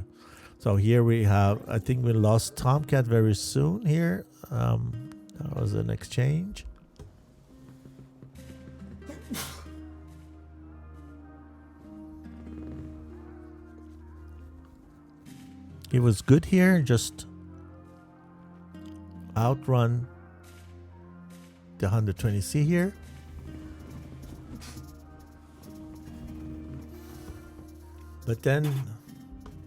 So here we have, I think we lost Tomcat very soon here. That was an exchange. It was good here, just outrun the 120C here. But then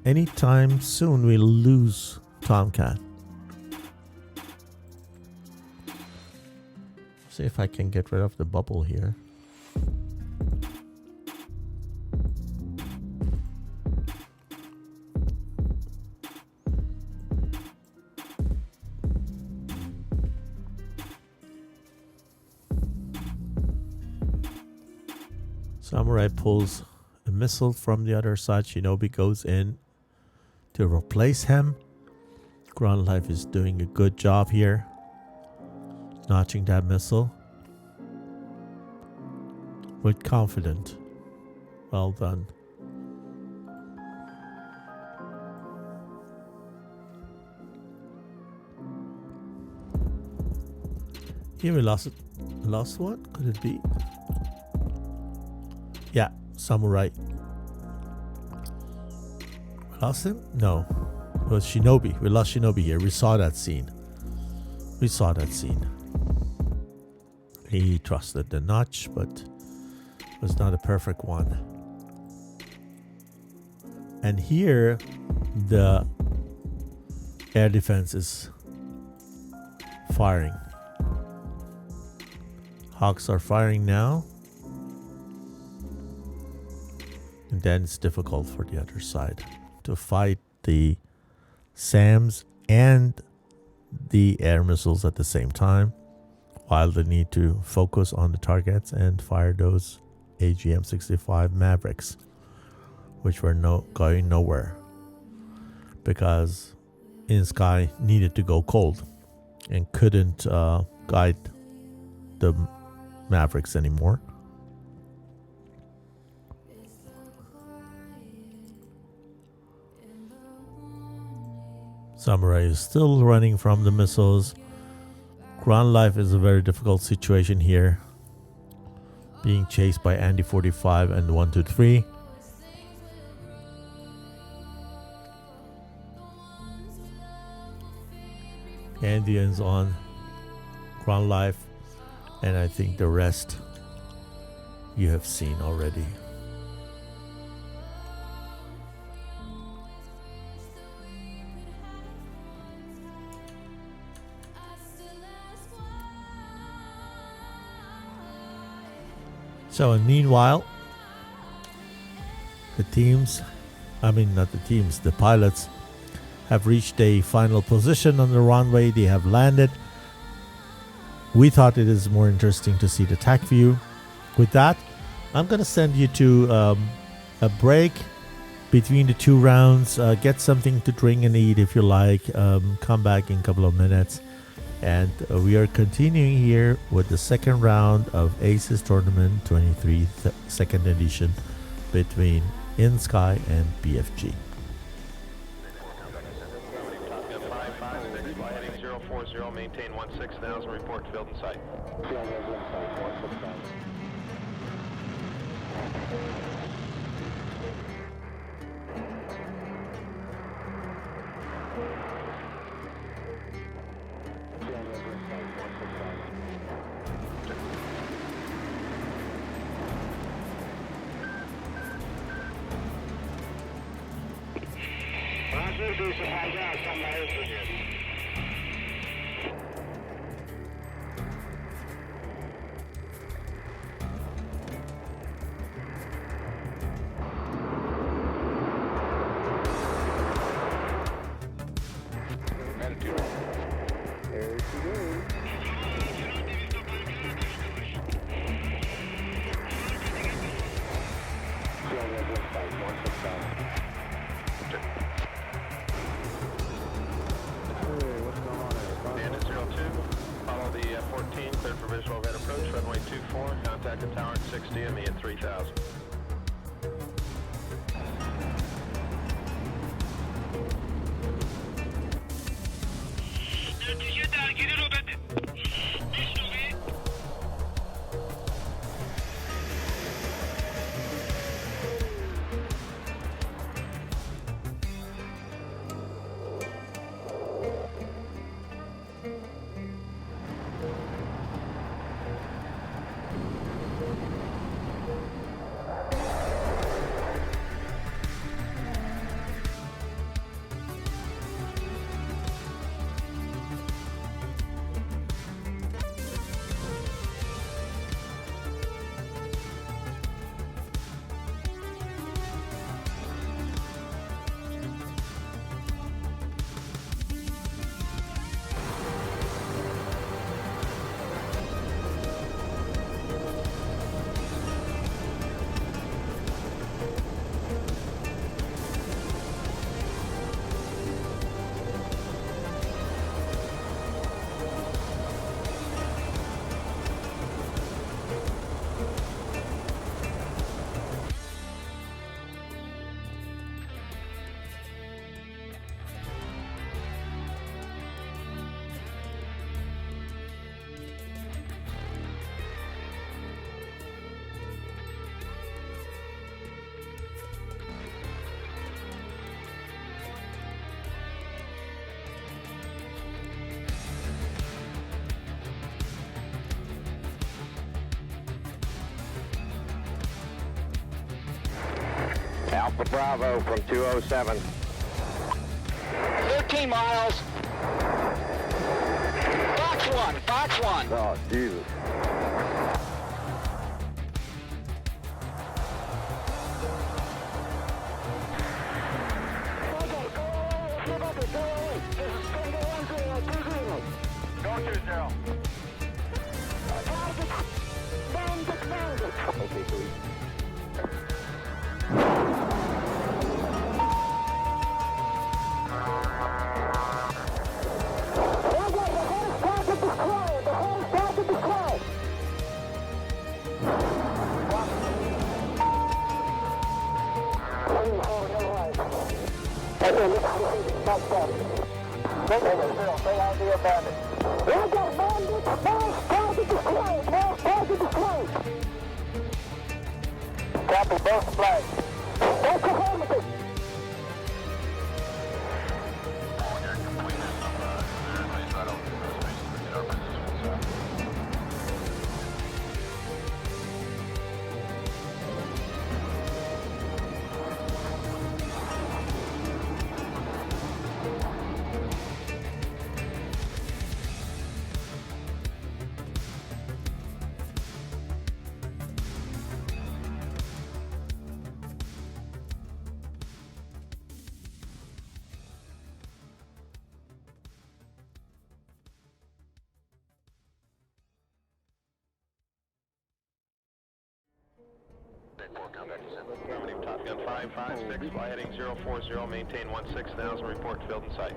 anytime soon we'll lose Tomcat. See if I can get rid of the bubble here. Samurai pulls a missile from the other side. Shinobi goes in to replace him. Ground Life is doing a good job here, notching that missile with confidence. Well done. Here we lost one. Could it be? Yeah, Samurai. We lost him? No. It was Shinobi. We lost Shinobi here. We saw that scene. He trusted the notch, but it was not a perfect one. And here, the air defense is firing. Hawks are firing now. And then it's difficult for the other side to fight the SAMs and the air missiles at the same time, while they need to focus on the targets and fire those AGM-65 Mavericks, which were going nowhere because InSky needed to go cold and couldn't guide the Mavericks anymore. Samurai is still running from the missiles. Ground Life is a very difficult situation here, being chased by Andy 45 and 123. Andians on Ground Life, and I think the rest you have seen already. So, and meanwhile, the pilots have reached a final position on the runway. They have landed. We thought it is more interesting to see the TAC view. With that, I'm going to send you to a break between the two rounds. Get something to drink and eat if you like. Come back in a couple of minutes. And we are continuing here with the second round of ACES Tournament 23 second edition between InSky and BFG. Heading 040, maintain 16,000, report field in sight. Follow the F-14, cleared for visual overhead approach, runway 24, contact the tower at 60 and me at 3000. Alpha Bravo from 207. 13 miles. Fox 1, Fox 1. Oh, Jesus. Go 20. Okay, sweet. Copy both flags. That's affirmative. Top Gun 556, fly heading 040, maintain 16,000, report to field in sight.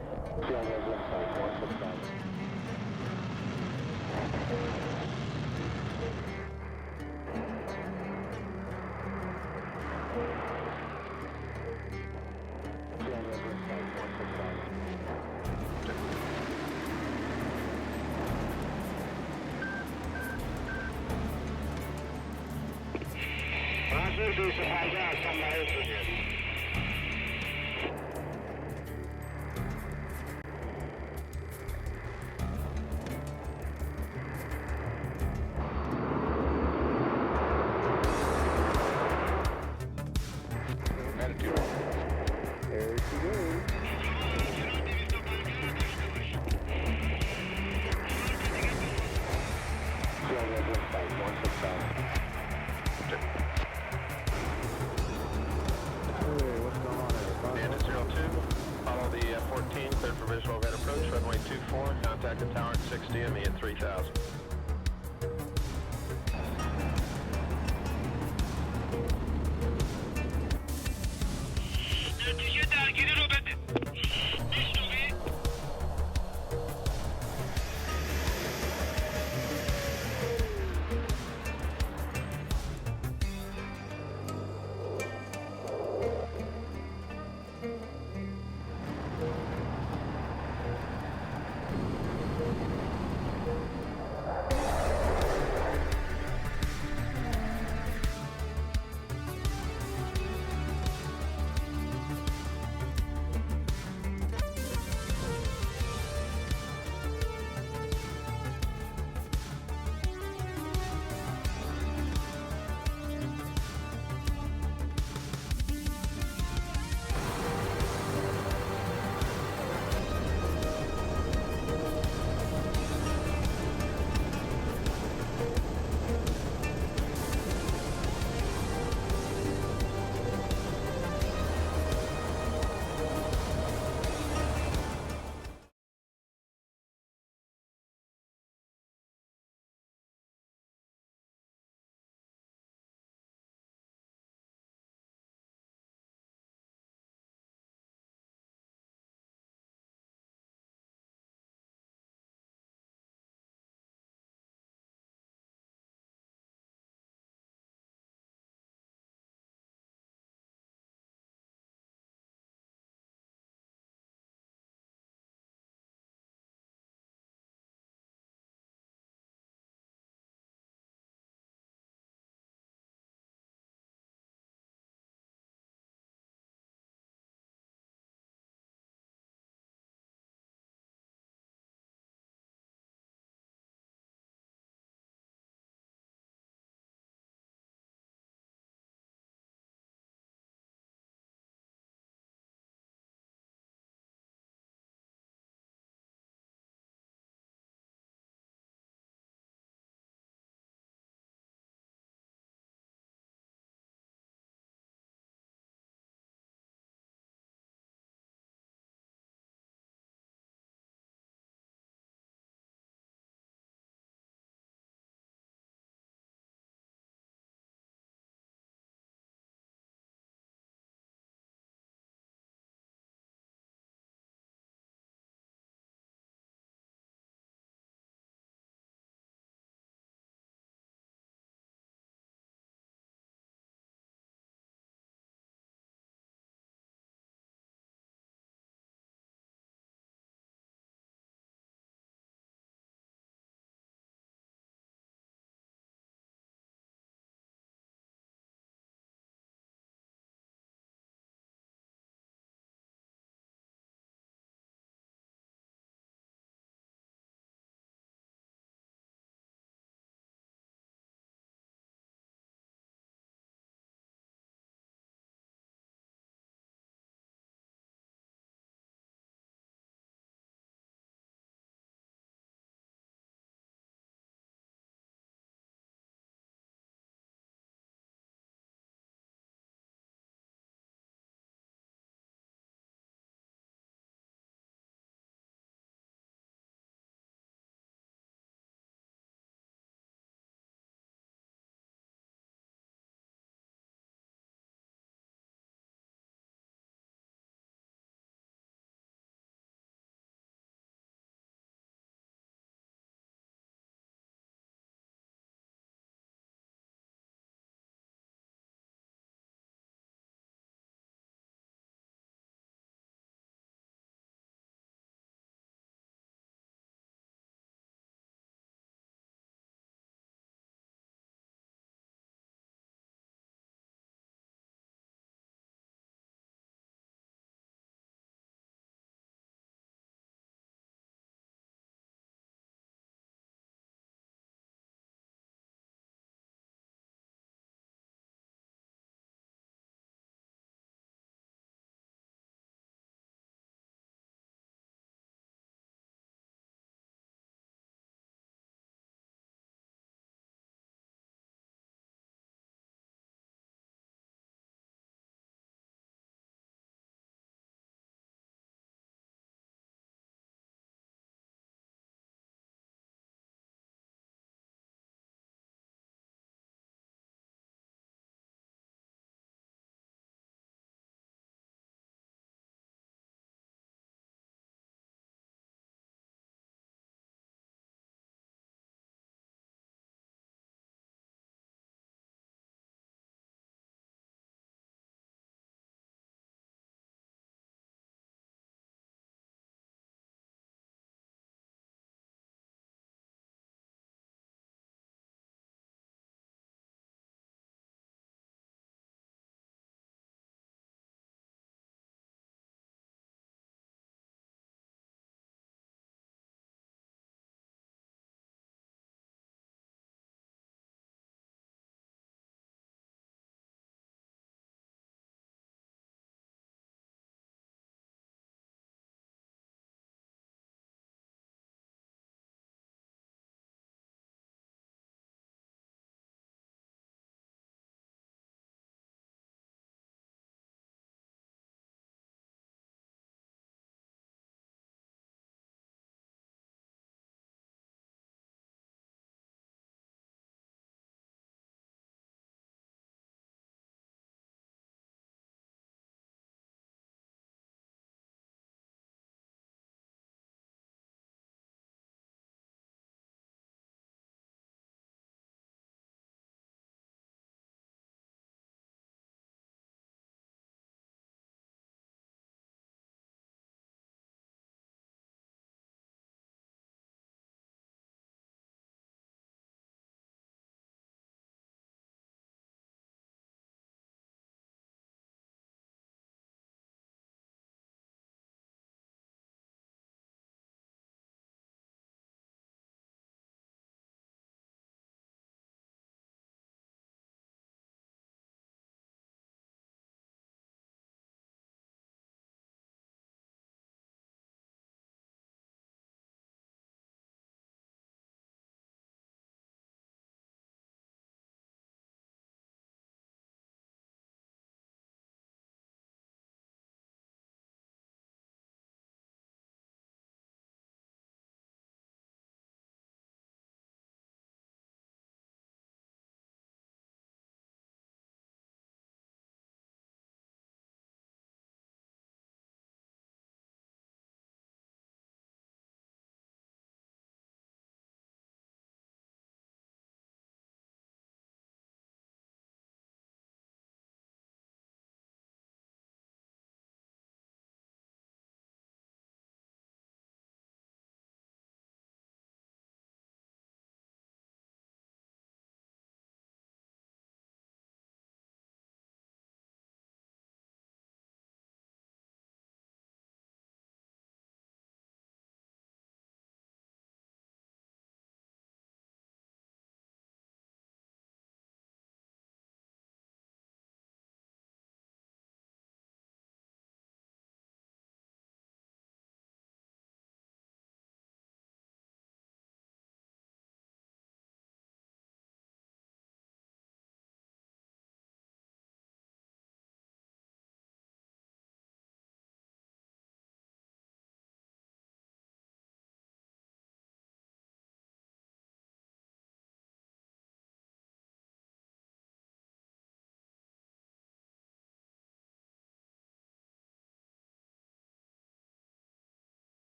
Bandit 02, follow the F-14, cleared for visual overhead approach, runway 24, contact the tower at 60 and me at 3000.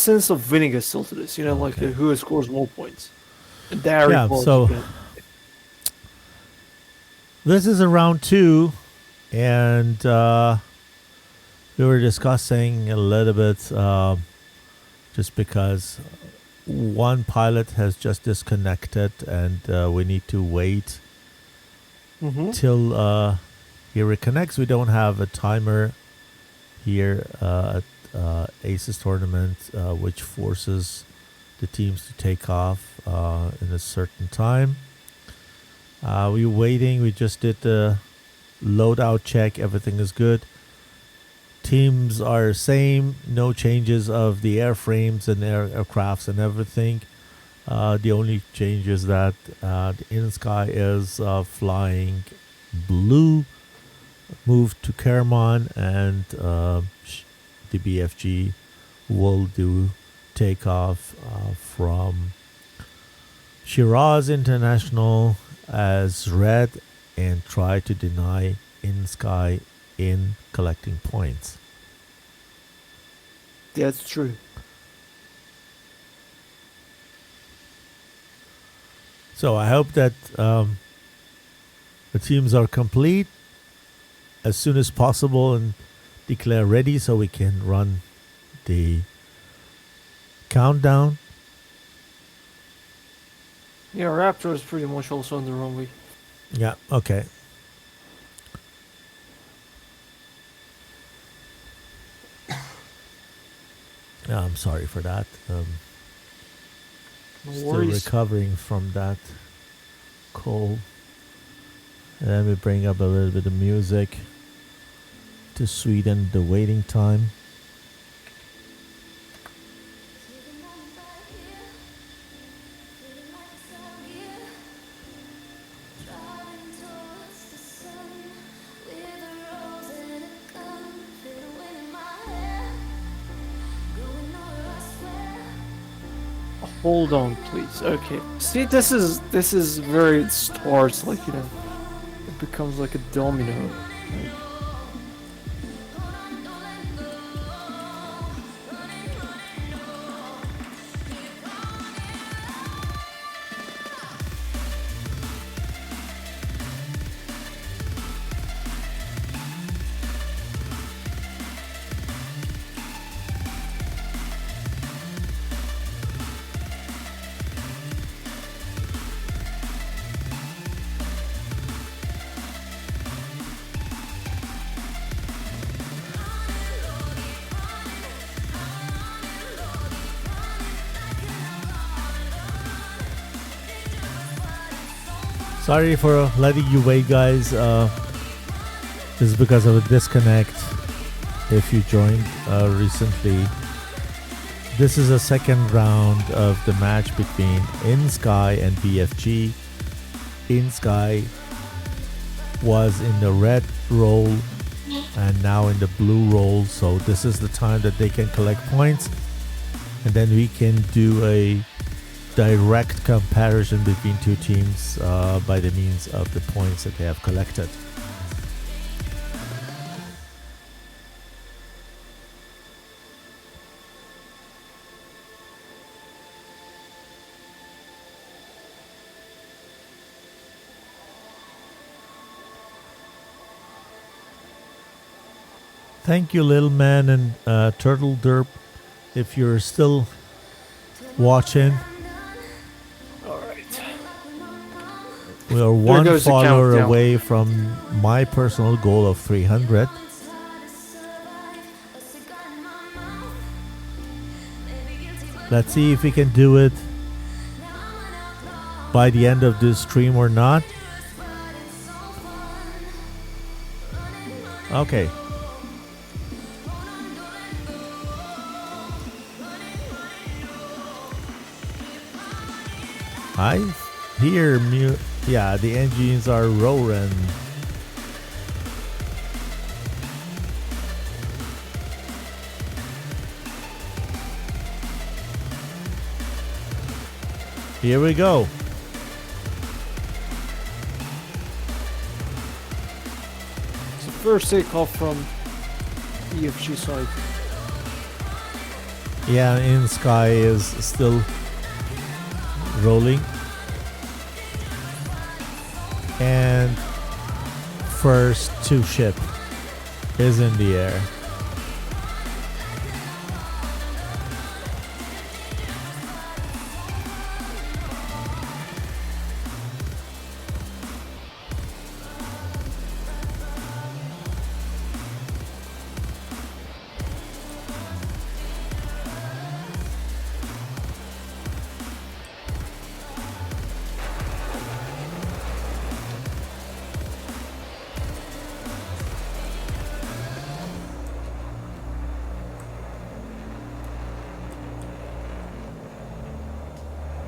sense of winning is still to this. Like Okay. who scores more points. And there Yeah, so this is a round 2, and we were discussing a little bit just because one pilot has just disconnected, and we need to wait till he reconnects. We don't have a timer here at ACES tournament, which forces the teams to take off in a certain time. We're waiting. We just did the loadout check. Everything is good. Teams are same. No changes of the airframes and aircrafts and everything. The only change is that the InSky is flying blue, moved to Kerman, and the BFG will do takeoff from Shiraz International as red and try to deny InSky in collecting points. that's true. So I hope that the teams are complete as soon as possible and declare ready so we can run the countdown. Yeah, Raptor is pretty much also on the runway. Yeah, okay. I'm sorry for that. No Still worries. recovering from that cold. And then we bring up a little bit of music to sweeten the waiting time. Hold on, please. Okay. See, this is very it starts like it becomes like a domino. Like, Sorry for letting you wait, guys. This is because of a disconnect. If you joined recently, this is a second round of the match between InSky and BFG. InSky was in the red role and now in the blue role, so this is the time that they can collect points, and then we can do a direct comparison between two teams by the means of the points that they have collected. Thank you, Little Man and Turtle Derp, if you're still watching. alright. We are one goes the follower countdown. away from my personal goal of 300. Let's see if we can do it by the end of this stream or not. Okay. I hear yeah, the engines are roaring. Here we go. So first takeoff from BFG side. Yeah, InSky is still rolling. And first 2 ship is in the air.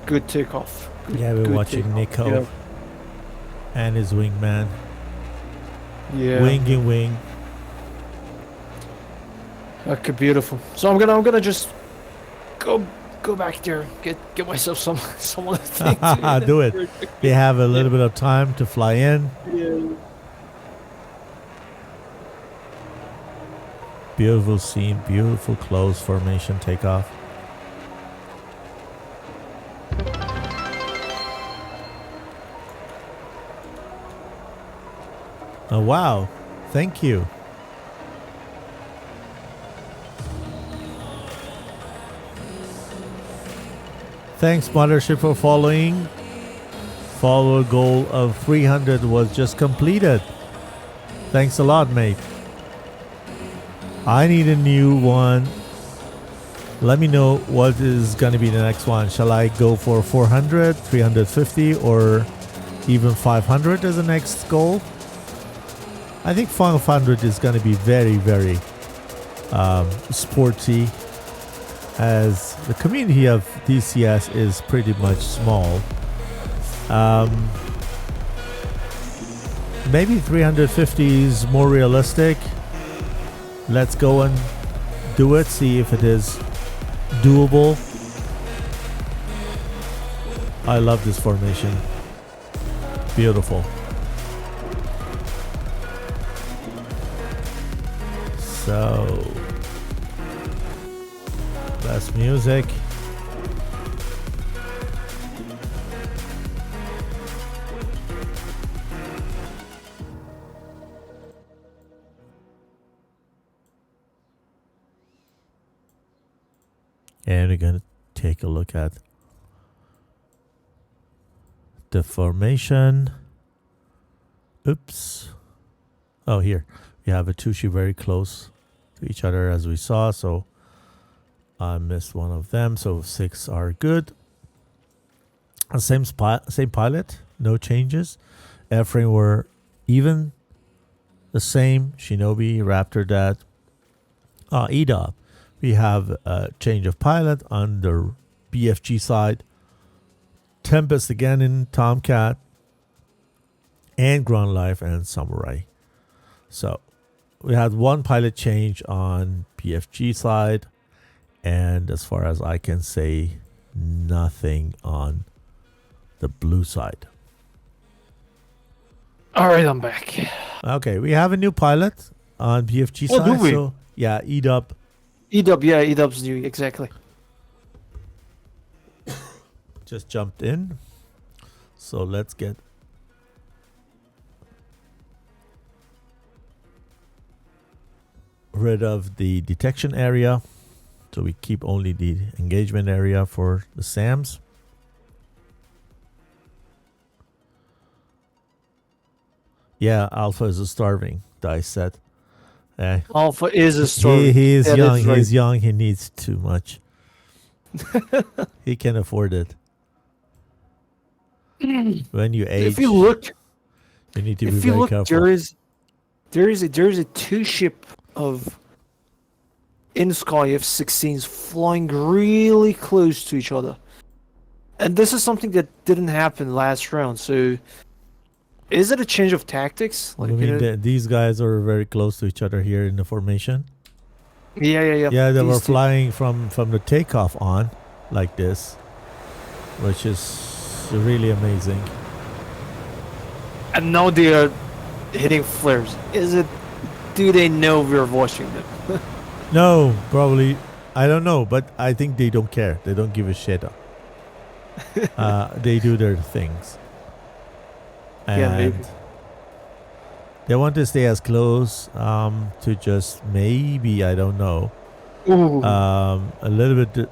Good takeoff. Yeah, we're Good watching takeoff. Nico Yeah. and his wingman. Yeah. Wing. Okay, beautiful. So I'm gonna just go back there, get myself some other thing. Do it. We have a little bit of time to fly in. Yeah. Beautiful scene, beautiful close formation takeoff. Oh wow, thank you. Thanks Mothership for following. Follower goal of 300 was just completed. Thanks a lot, mate. I need a new one. Let me know what is going to be the next one. Shall I go for 400, 350, or even 500 as the next goal? I think 500 is going to be very, very sporty, as the community of DCS is pretty much small. Maybe 350 is more realistic. Let's go and do it, see if it is doable. I love this formation. Beautiful. So, less music. And we're going to take a look at the formation. Oops. Oh, here. We have a Tushi very close to each other as we saw. So I missed one of them. So 6 are good. Same pilot. No changes. Airframe were even the same. Shinobi, Raptor, that. EDA. We have a change of pilot on the BFG side. Tempest again in Tomcat. And Ground Life and Samurai. So we had one pilot change on BFG side. And as far as I can say, nothing on the blue side. All right, I'm back. Okay, we have a new pilot on BFG side. Do we? So yeah, EDUB. EDUB's new, exactly. Just jumped in. So let's get rid of the detection area. So we keep only the engagement area for the SAMs. Yeah, Alpha is starving, Dice said. Alpha is a story. He is That young. is right. He's young. He needs too much. He can afford it. When you age, If you look, you need to be if you very look, careful. there is a 2 ship of InSky F-16s flying really close to each other, and this is something that didn't happen last round. So, is it a change of tactics? I mean, these guys are very close to each other here in the formation. Yeah. Yeah, they These were two. flying from the takeoff on like this, which is really amazing. And now they are hitting flares. Do they know we're watching them? No, probably I don't know, but I think they don't care. They don't give a shit. They do their things. And Yeah, maybe. they want to stay as close to just maybe, I don't know, Ooh. a little bit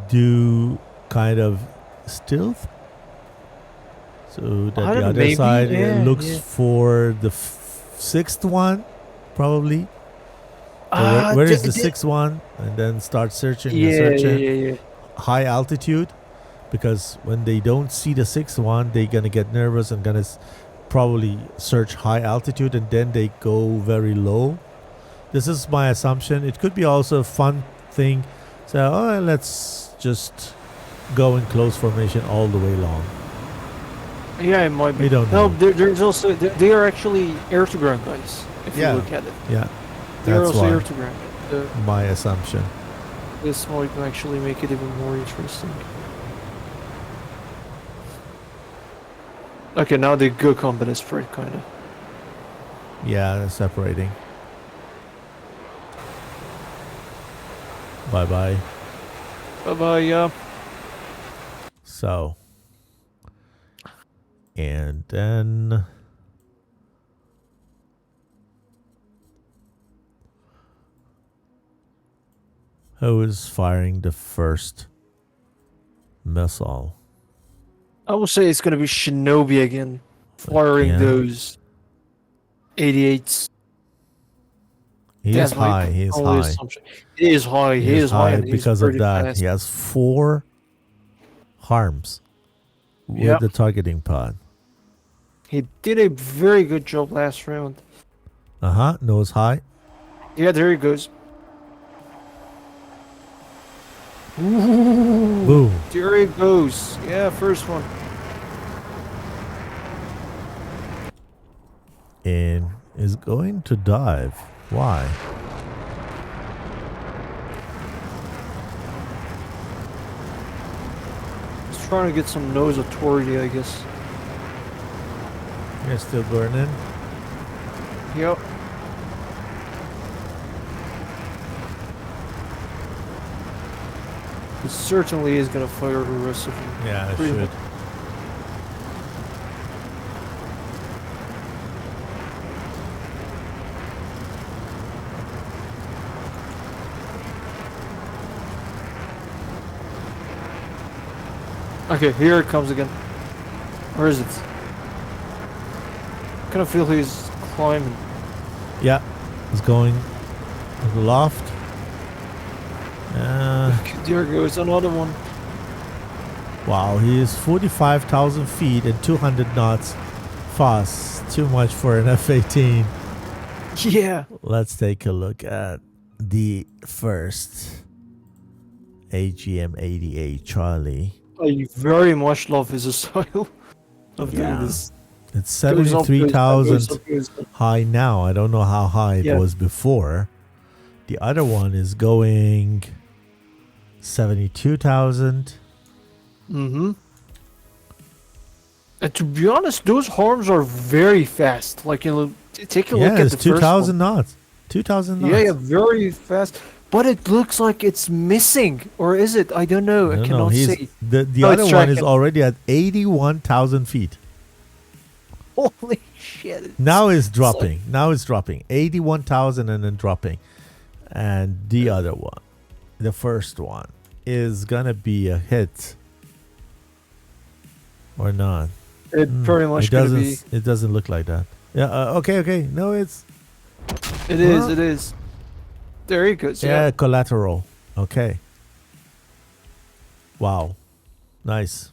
do kind of stealth. So that I don't the know, other maybe, side yeah, looks yeah. for the sixth one, probably. So where is the sixth one? And then start searching and Yeah, searching. yeah. High altitude, because when they don't see the sixth one, they're gonna get nervous and gonna probably search high altitude, and then they go very low. This is my assumption. It could be also a fun thing. So let's just go in close formation all the way long. Yeah, it might be. We don't No, know. there's also they are actually air to ground guys. If Yeah. you look at it, Yeah, they are that's also air why to ground. my assumption. This might actually make it even more interesting. Okay, now the go combat is spread, kind of. Yeah, they're separating. Bye bye. Bye bye, yeah. So, and then who is firing the first missile? I will say it's gonna be Shinobi again, firing Again? those 88s. He is That's my high. He is only high. assumption. He is high. He is high, and he's because of pretty that. fast. He has 4 harms with Yep. the targeting pod. He did a very good job last round. Nose high. Yeah, there he goes. Ooh, Boom. there he goes. Yeah, first one. And is going to dive. Why? He's trying to get some nose authority, I guess. You're still burning. Yep. He certainly is gonna fire the rest of them. Yeah, I Pretty should. much. Okay, here it comes again. Where is it? I kind of feel he's climbing. Yeah, it's going to the loft. There goes another one. Wow, he is 45,000 feet and 200 knots fast. Too much for an F-18. Yeah. Let's take a look at the first AGM-88 Charlie. I very much love his style of doing Yeah. this. It's Goes up, goes up, 73,000 goes up, goes up. high now. I don't know how high it Yeah. was before. The other one is going 72,000. Mm-hmm. And to be honest, those horns are very fast. Like, you know, take a look Yeah, at it's the first 2,000 one. knots. 2,000 knots. Yeah, yeah, very fast. But it looks like it's missing, or is it? I don't know. I No, cannot he's, see. the Oh, other it's one is tracking. already at 81,000 feet. Holy shit! Now it's dropping. Now it's dropping. 81,000 and then dropping. And the other one, the first one, is gonna be a hit or not. It very much it gonna doesn't. be. It doesn't look like that. Yeah. Okay. No, it's It is. Huh? It is. There he goes. yeah, Yeah. collateral. Okay. Wow. Nice.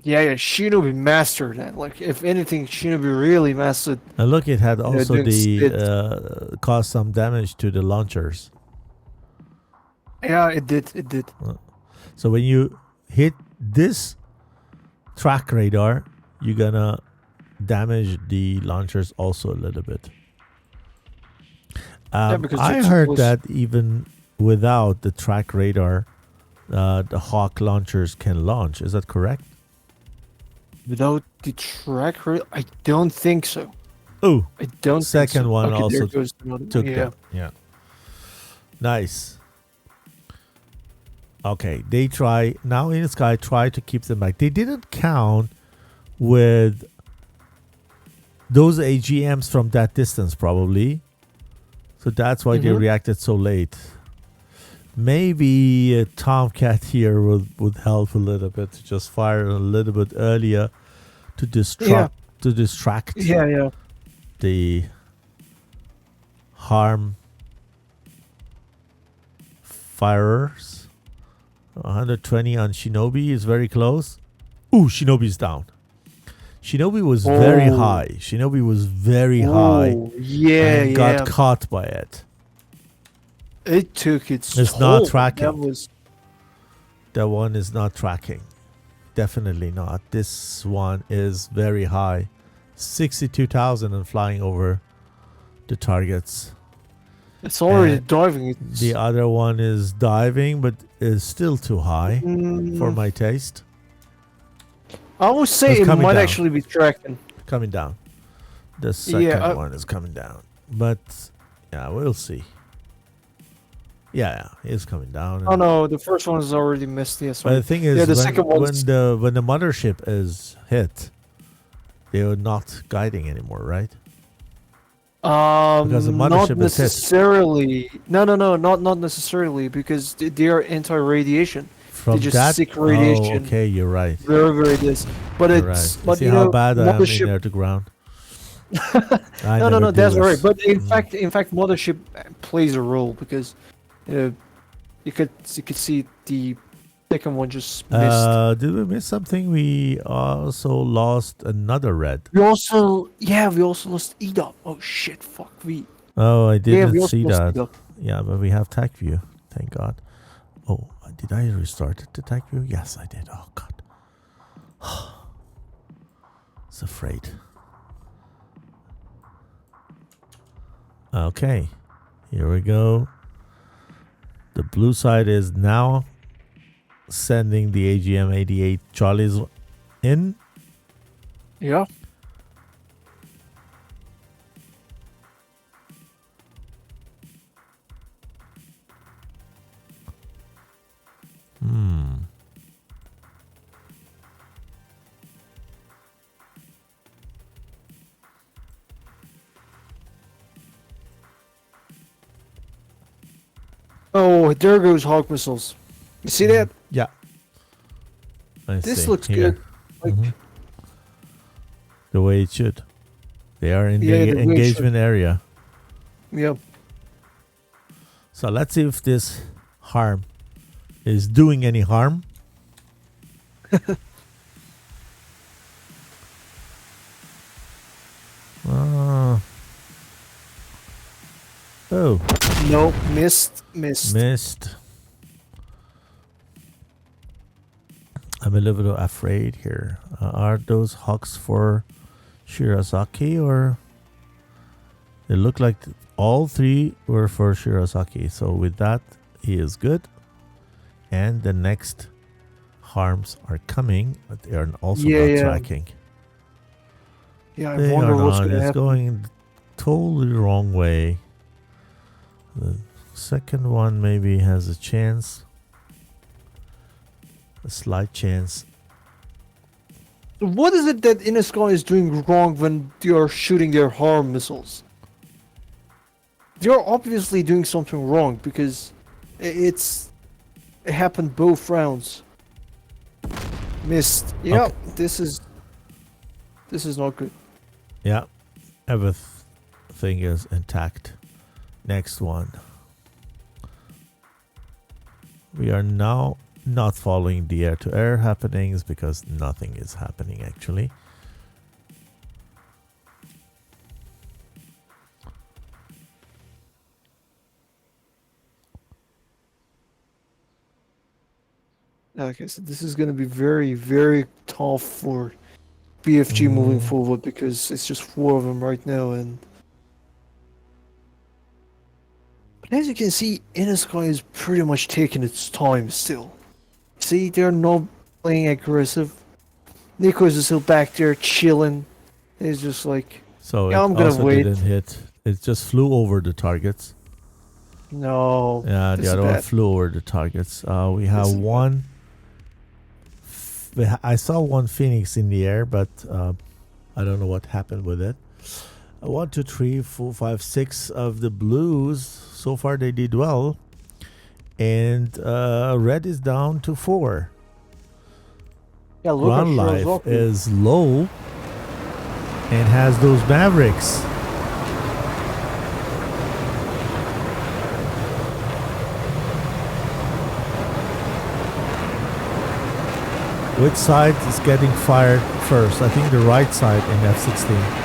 Yeah. Shinobi mastered that. Like, if anything, Shinobi really mastered. And look, it had also it- caused some damage to the launchers. Yeah, it did. It did. So when you hit this track radar, you're gonna damage the launchers also a little bit. because I it's heard supposed- that even without the track radar, the Hawk launchers can launch. Is that correct? Without the track, I don't think so. Oh, I don't. second think so. one Okay, there also goes another one. took Yeah. that. Yeah. Nice. Okay, they try now. InSky try to keep them back. They didn't count with those AGMs from that distance, probably. So that's why they reacted so late. Maybe a Tomcat here would help a little bit to just fire a little bit earlier to distract the harm firers. 120 on Shinobi is very close. Ooh, Shinobi's down. Shinobi was very high. Shinobi was very high. Yeah, and got caught by it. It took its It's toll. not tracking. That one is not tracking. Definitely not. This one is very high. 62,000 and flying over the targets. It's already And diving. The other one is diving, but is still too high for my taste. I would say It's it coming might down. actually be tracking. Coming down. The second one is coming down. But, yeah, we'll see. Yeah, it's coming down. Oh no, the first one is already missed. Yes. But the thing is, the when, second one's when the mothership is hit, they are not guiding anymore, right? Because the not mothership is hit. necessarily. No, not necessarily because they are anti-radiation. From they just that, seek radiation. okay, you're right. Very this, but You're it's right. but See you how know, bad I am in mothership. there to ground. No, that's right. But in fact, mothership plays a role because you could see the second one just missed. Did we miss something? We also lost another red. We also lost EDOP. Oh shit, fuck we. Oh, I we didn't also see lost that. EDOP. Yeah, but we have TAC view. Thank God. Oh, did I restart the TAC view? Yes, I did. Oh God. It's afraid. Okay, here we go. The blue side is now sending the AGM 88 Charlie's in. Yeah. Oh, there goes Hawk missiles. You see that? Yeah. I This see. looks Here. good. Like, The way it should. They are in Yeah, the the way it engagement area. Yep. So let's see if this harm is doing any harm. Oh, Nope. Missed. missed. I'm a little bit afraid here. Are those hawks for Shirasaki or they look like all three were for Shirasaki? So with that, he is good. And the next harms are coming, but they are also not tracking. Yeah, I They wonder are what's not. going to It's happen. going totally wrong way. The second one maybe has a chance. A slight chance. What is it that InSky is doing wrong when they are shooting their harm missiles? They are obviously doing something wrong because it happened both rounds. Missed. Yeah, Okay. this is not good. Yeah, everything is intact. Next one. We are now not following the air-to-air happenings because nothing is happening actually. Okay, so this is going to be very, very tough for BFG moving forward because it's just 4 of them right now, and but as you can see, InSky is pretty much taking its time still. See, they're not playing aggressive. Nico is still back there chilling. He's just like, So Yeah, it I'm gonna also wait. didn't hit. It just flew over the targets. No. Yeah, this the is other one bad. flew over the targets. We have This is bad. one. I saw one Phoenix in the air, but I don't know what happened with it. 1, 2, 3, 4, 5, 6 of the blues. So far, they did well. And red is down to 4. Yeah, look at Ground life Shirozuki. is low and has those Mavericks. Which side is getting fired first? I think the right side in F-16.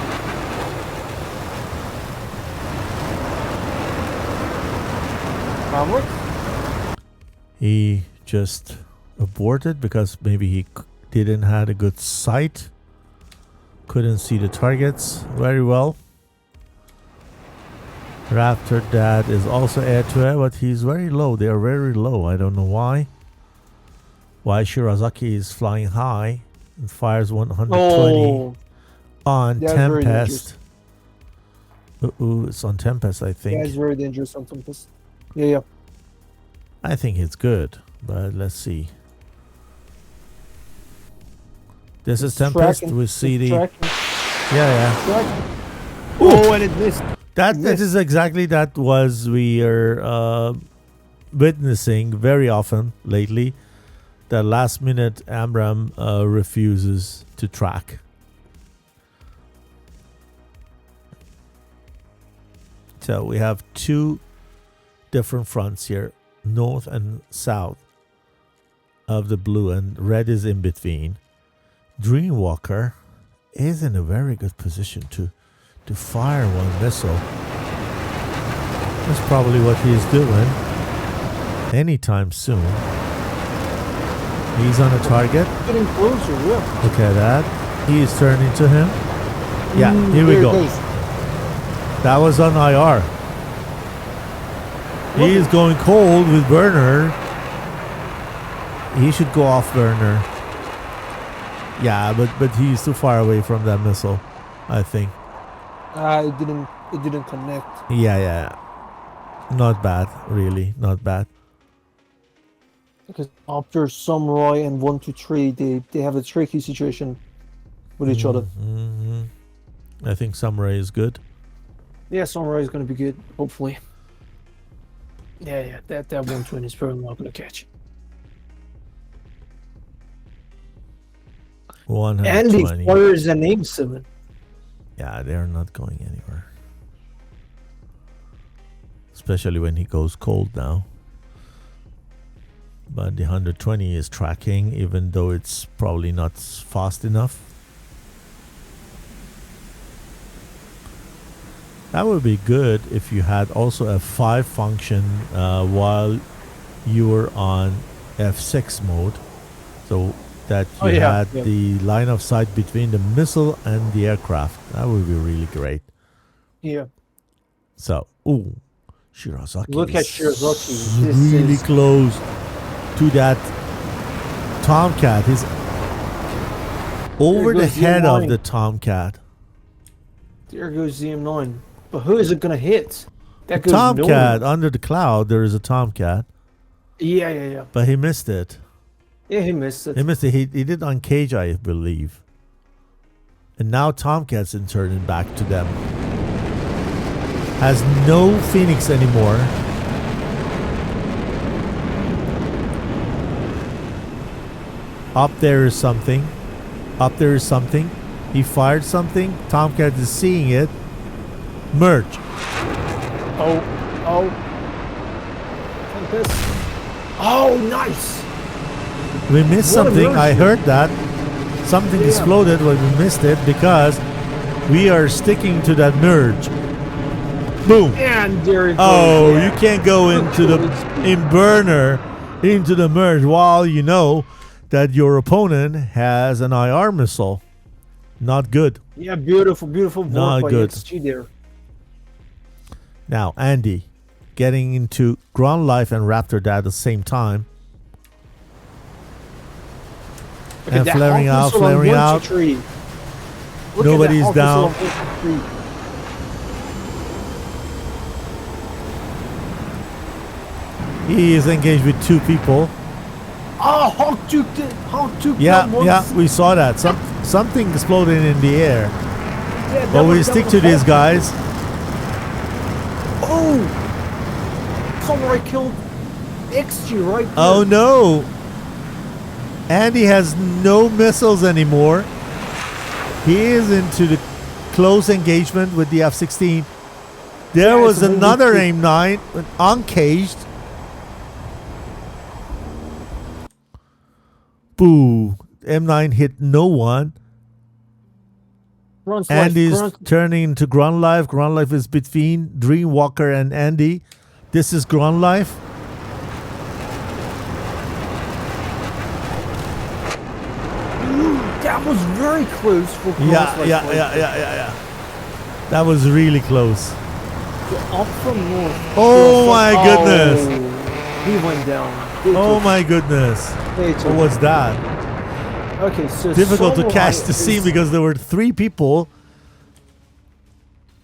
Maverick? He just aborted because maybe he didn't have a good sight. Couldn't see the targets very well. Raptor Dad is also air to air, but he's very low. They are very low. I don't know why. Why Shirazaki is flying high and fires 120 Oh, on that's very Tempest. Ooh, it's on Tempest, I think. that's very dangerous on Tempest. Yeah. I think it's good, but let's see. This is Tempest. Tracking, We see the tracking, yeah. tracking. Oh, and it missed. That Yes. is exactly that was we are witnessing very often lately. The last minute Amram refuses to track. So we have two different fronts here, north and south of the blue, and red is in between. Dreamwalker is in a very good position to fire one missile. That's probably what he's doing anytime soon. He's on a target. Getting closer, yeah. Look at that. He is turning to him. Yeah, here we There it go. goes. That was on IR. He is going cold with burner. He should go off burner. Yeah, but he's too far away from that missile, I think. It didn't connect. Yeah. Not bad, really. Not bad. Because after Samurai and 1, 2, 3, they have a tricky situation with each other. hmm I think Samurai is good. Yeah, Samurai is going to be good, hopefully. Yeah, that 120 is probably not going to catch. And 120. he fires an AIM-7. Yeah, they're not going anywhere. Especially when he goes cold now. But the 120 is tracking, even though it's probably not fast enough. That would be good if you had also a 5 function while you were on F6 mode. So that you had the line of sight between the missile and the aircraft. That would be really great. Yeah. So, Shirazaki. Look at is Shirazaki. This really is close to that Tomcat. He's over the goes head of ZM9. the Tomcat. There goes ZM9. But who is it going to hit? That goes Tomcat, nowhere. under the cloud, there is a Tomcat. Yeah. But he missed it. Yeah, he missed it. He missed it. He did on cage, I believe. And now Tomcat's in turning back to them. Has no Phoenix anymore. Up there is something. Up there is something. He fired something. Tomcat is seeing it. Merge. Oh. Tempest. Oh, nice. We missed What a something. I merge. heard that. Something Yeah. exploded, but we missed it because we are sticking to that merge. Boom. And there it goes. Oh, yeah. you can't go into the in burner into the merge while you know that your opponent has an IR missile. Not good. Yeah, beautiful work Not by good. XG there. Now, Andy, getting into ground life and Raptor Dad at the same time. Look at And that flaring Hawk out, missile on flaring 1, 2, out. 3. Look Nobody's at that down. Hawk missile on 1, 2, 3. He is engaged with 2 people. Oh, Hawk juked it. Hawk juked Yeah, that once. yeah, we saw that. Something exploded in the air. Yeah, that But we was- that stick was to these Hawk. guys. Oh! Samurai killed XG right there. Oh no! Andy has no missiles anymore. He is into the close engagement with the F-16. There Yeah, was it's a movie another too. AIM-9 uncaged. Boo! M9 hit no one. Grunt's life, Andy's Grunt. turning into Grunt Life. Grunt Life is between Dreamwalker and Andy. This is Grunt Life. That was very close for Grunt's Yeah, life yeah, right yeah, there. yeah, yeah, yeah. That was really close. Up from north. Oh Yes, my oh, goodness. He went down. They Oh took- my goodness. they took- What was that? Okay, so Difficult to Samurai catch the is- scene because there were 3 people.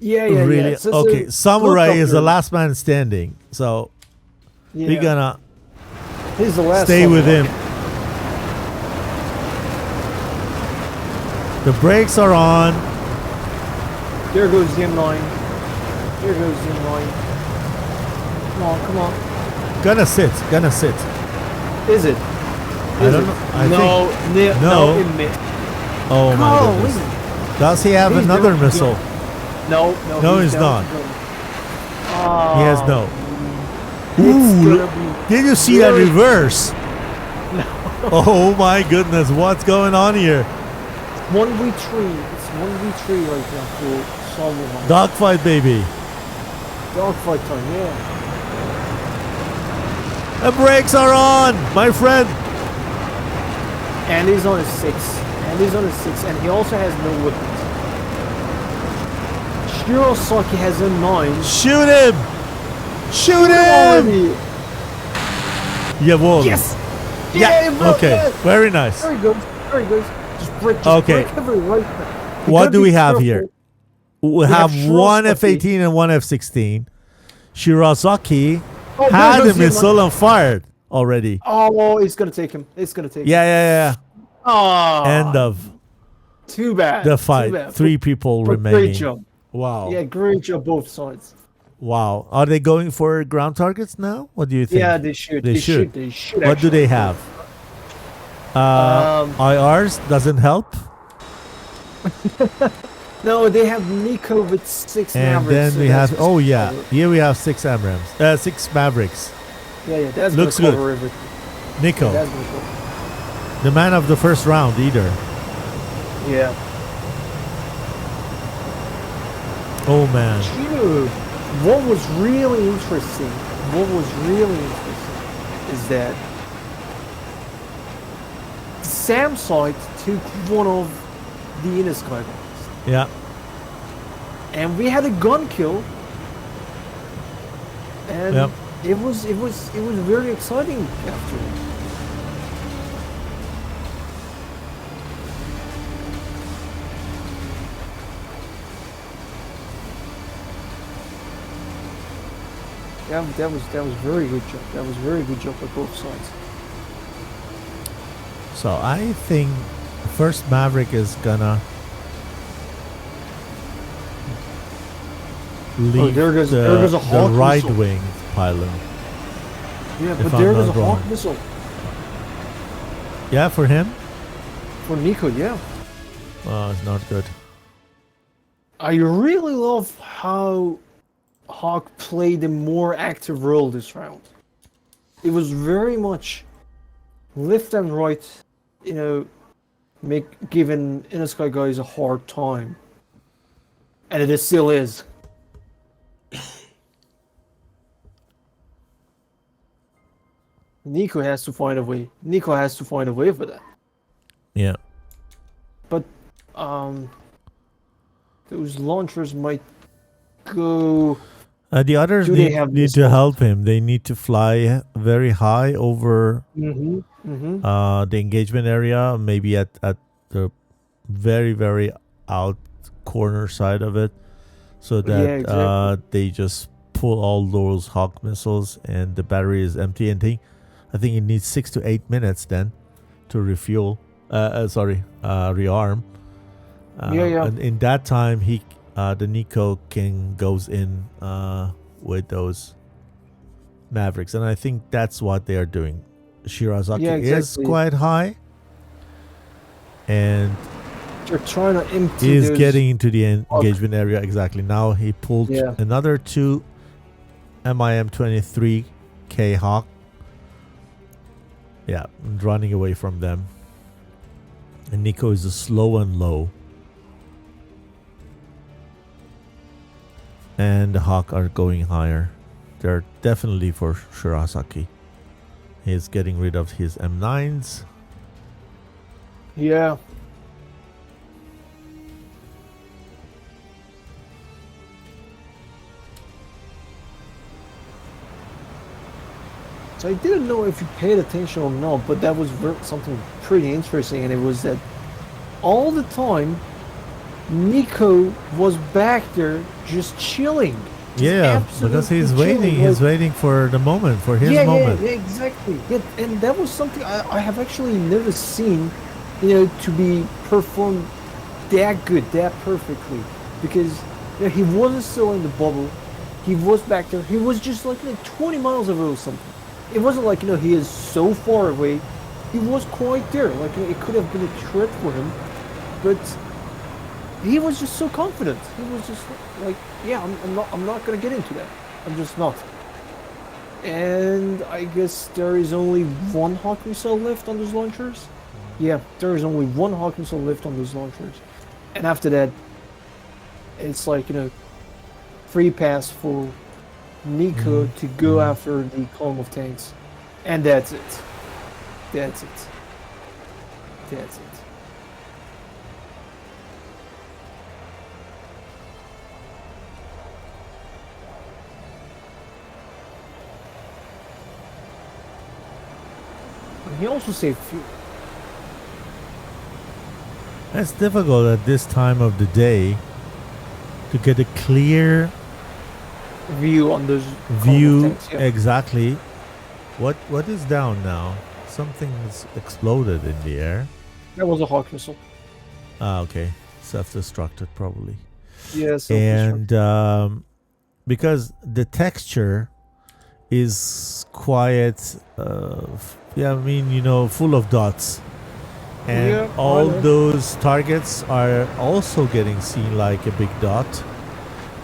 Yeah, yeah, Really? yeah. So- Okay, so Samurai is the helicopter- last man standing. So Yeah, we're gonna he's the last stay with Samurai. him. The brakes are on. There goes the M9. There goes the M9. Come on, come on. Gonna sit. Gonna sit. Is it? I Is don't it? know. I no, think. no, No. admit. Oh my No, goodness. listen. Does he have He's another down. missile? No, no. No, he's down not. to go. He has no. It's Ooh, gonna look- be Did you see that very- reverse? Oh my goodness, what's going on here? 1v3. It's 1v3 right now for Samurai. Dogfight, baby. Dogfight time, yeah. The brakes are on, my friend. And he's on a 6. And he's on a 6. And he also has no weapons. Shirosaki has a 9. Shoot him! Shoot him! Already. Jawohl. Yes! Yeah. bro, Okay. yes. Very nice. Very good. Very good. Just break, Okay. break every right. You What gotta do be we have careful. here? We have have one Shirosaki. F-18 and one F-16. Shirosaki Oh, there had a goes the missile and fired already. Oh, it's gonna take him. It's gonna take him. Yeah, yeah, Oh, yeah. End of Too bad. the Too fight. bad. 3 people But remaining. great job. Wow. Yeah, great job both sides. Wow. Are they going for ground targets now? What do you think? Yeah, they should. They should. They should. What do they actually. have? Um, IRs doesn't help. No, they have Nico with 6 And Mavericks. then so we that's have, just oh yeah, cover- here we have 6 Abrams, 6 Mavericks. Yeah, that's Looks gonna good. cover everything. Nico, That's gonna cover. the man of the first round, either. Yeah. Oh man. You know, what was really interesting, is that Sam site took one of the InSky guys. Yeah. And we had a gun kill. And Yep. it was very exciting after. That was very good job. That was very good job by both sides. So I think first Maverick is gonna leave there goes a the Hawk right missile. wing pylon. Yeah, If but I'm there goes a not wrong. Hawk missile Yeah, for him? for Nico. Yeah, Oh, it's not good. I really love how Hawk played a more active role this round. It was very much left and right, giving InSky guys a hard time, and it still is. Nico has to find a way. Nico has to find a way for that. Yeah. But those launchers might go. The others Do they need, have need to missiles? help him. They need to fly very high over the engagement area, maybe at the very, very out corner side of it, so that exactly. they just pull all those Hawk missiles and the battery is empty, and I think it needs 6 to 8 minutes then to refuel. Rearm. Yeah. And in that time, the Nico King goes in with those Mavericks, and I think that's what they are doing. Shirazaki is quite high, and they're trying to empty. He's getting into the engagement area exactly now. He pulled another 2 MIM-23K Hawk. Yeah, running away from them. And Nico is slow and low. And the Hawk are going higher. They're definitely for Shirasaki. He's getting rid of his M9s. Yeah. So I didn't know if you paid attention or not, but that was something pretty interesting, and it was that all the time Nico was back there just chilling. Yeah, because he's waiting. He's waiting for the moment, for his moment. Yeah, exactly. Yeah, and that was something I have actually never seen, to be performed that good, that perfectly. Because he wasn't still in the bubble. He was back there. He was just like 20 miles away or something. It wasn't like, he is so far away. He was quite there. Like, it could have been a threat for him. But he was just so confident. He was just like, yeah, I'm not going to get into that. I'm just not. And I guess there is only one Hawk missile left on those launchers. Yeah, there is only one Hawk missile left on those launchers. And after that, it's like, free pass for Nico to go after the column of tanks. And that's it. That's it. That's it. He also saved fuel. It's difficult at this time of the day to get a clear view on those tanks, exactly. What is down now? Something's exploded in the air. That was a Hawk missile. Okay, self-destructed probably. Yes. And because the texture is quite full of dots, and all those targets are also getting seen like a big dot.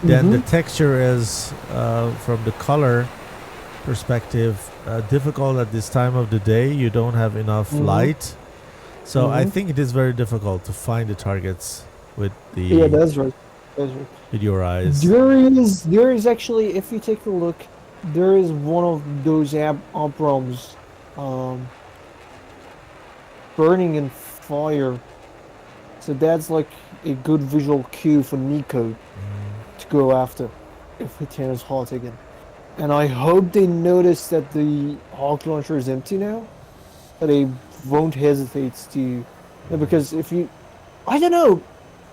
Then the texture is from the color perspective difficult at this time of the day. You don't have enough light, so I think it is very difficult to find the targets with the that's right. With your eyes. There is actually, if you take a look, there is one of those Abrams burning in fire. So that's like a good visual cue for Nico to go after if he turns hot again. And I hope they notice that the Hawk launcher is empty now, that they won't hesitate to, because if you, I don't know,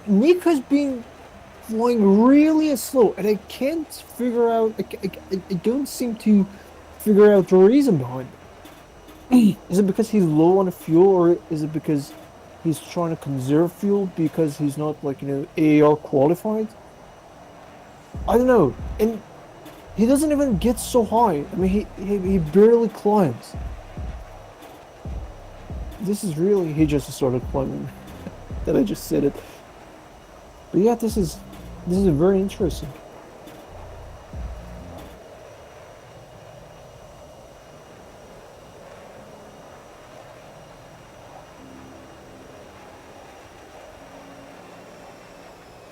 Nico's been flying really slow, and I can't figure out, I don't seem to figure out the reason behind it. Is it because he's low on fuel, or is it because he's trying to conserve fuel because he's not AAR qualified? I don't know. And he doesn't even get so high. I mean, he barely climbs. This is really, he just started climbing. That I just said it. But yeah, this is very interesting.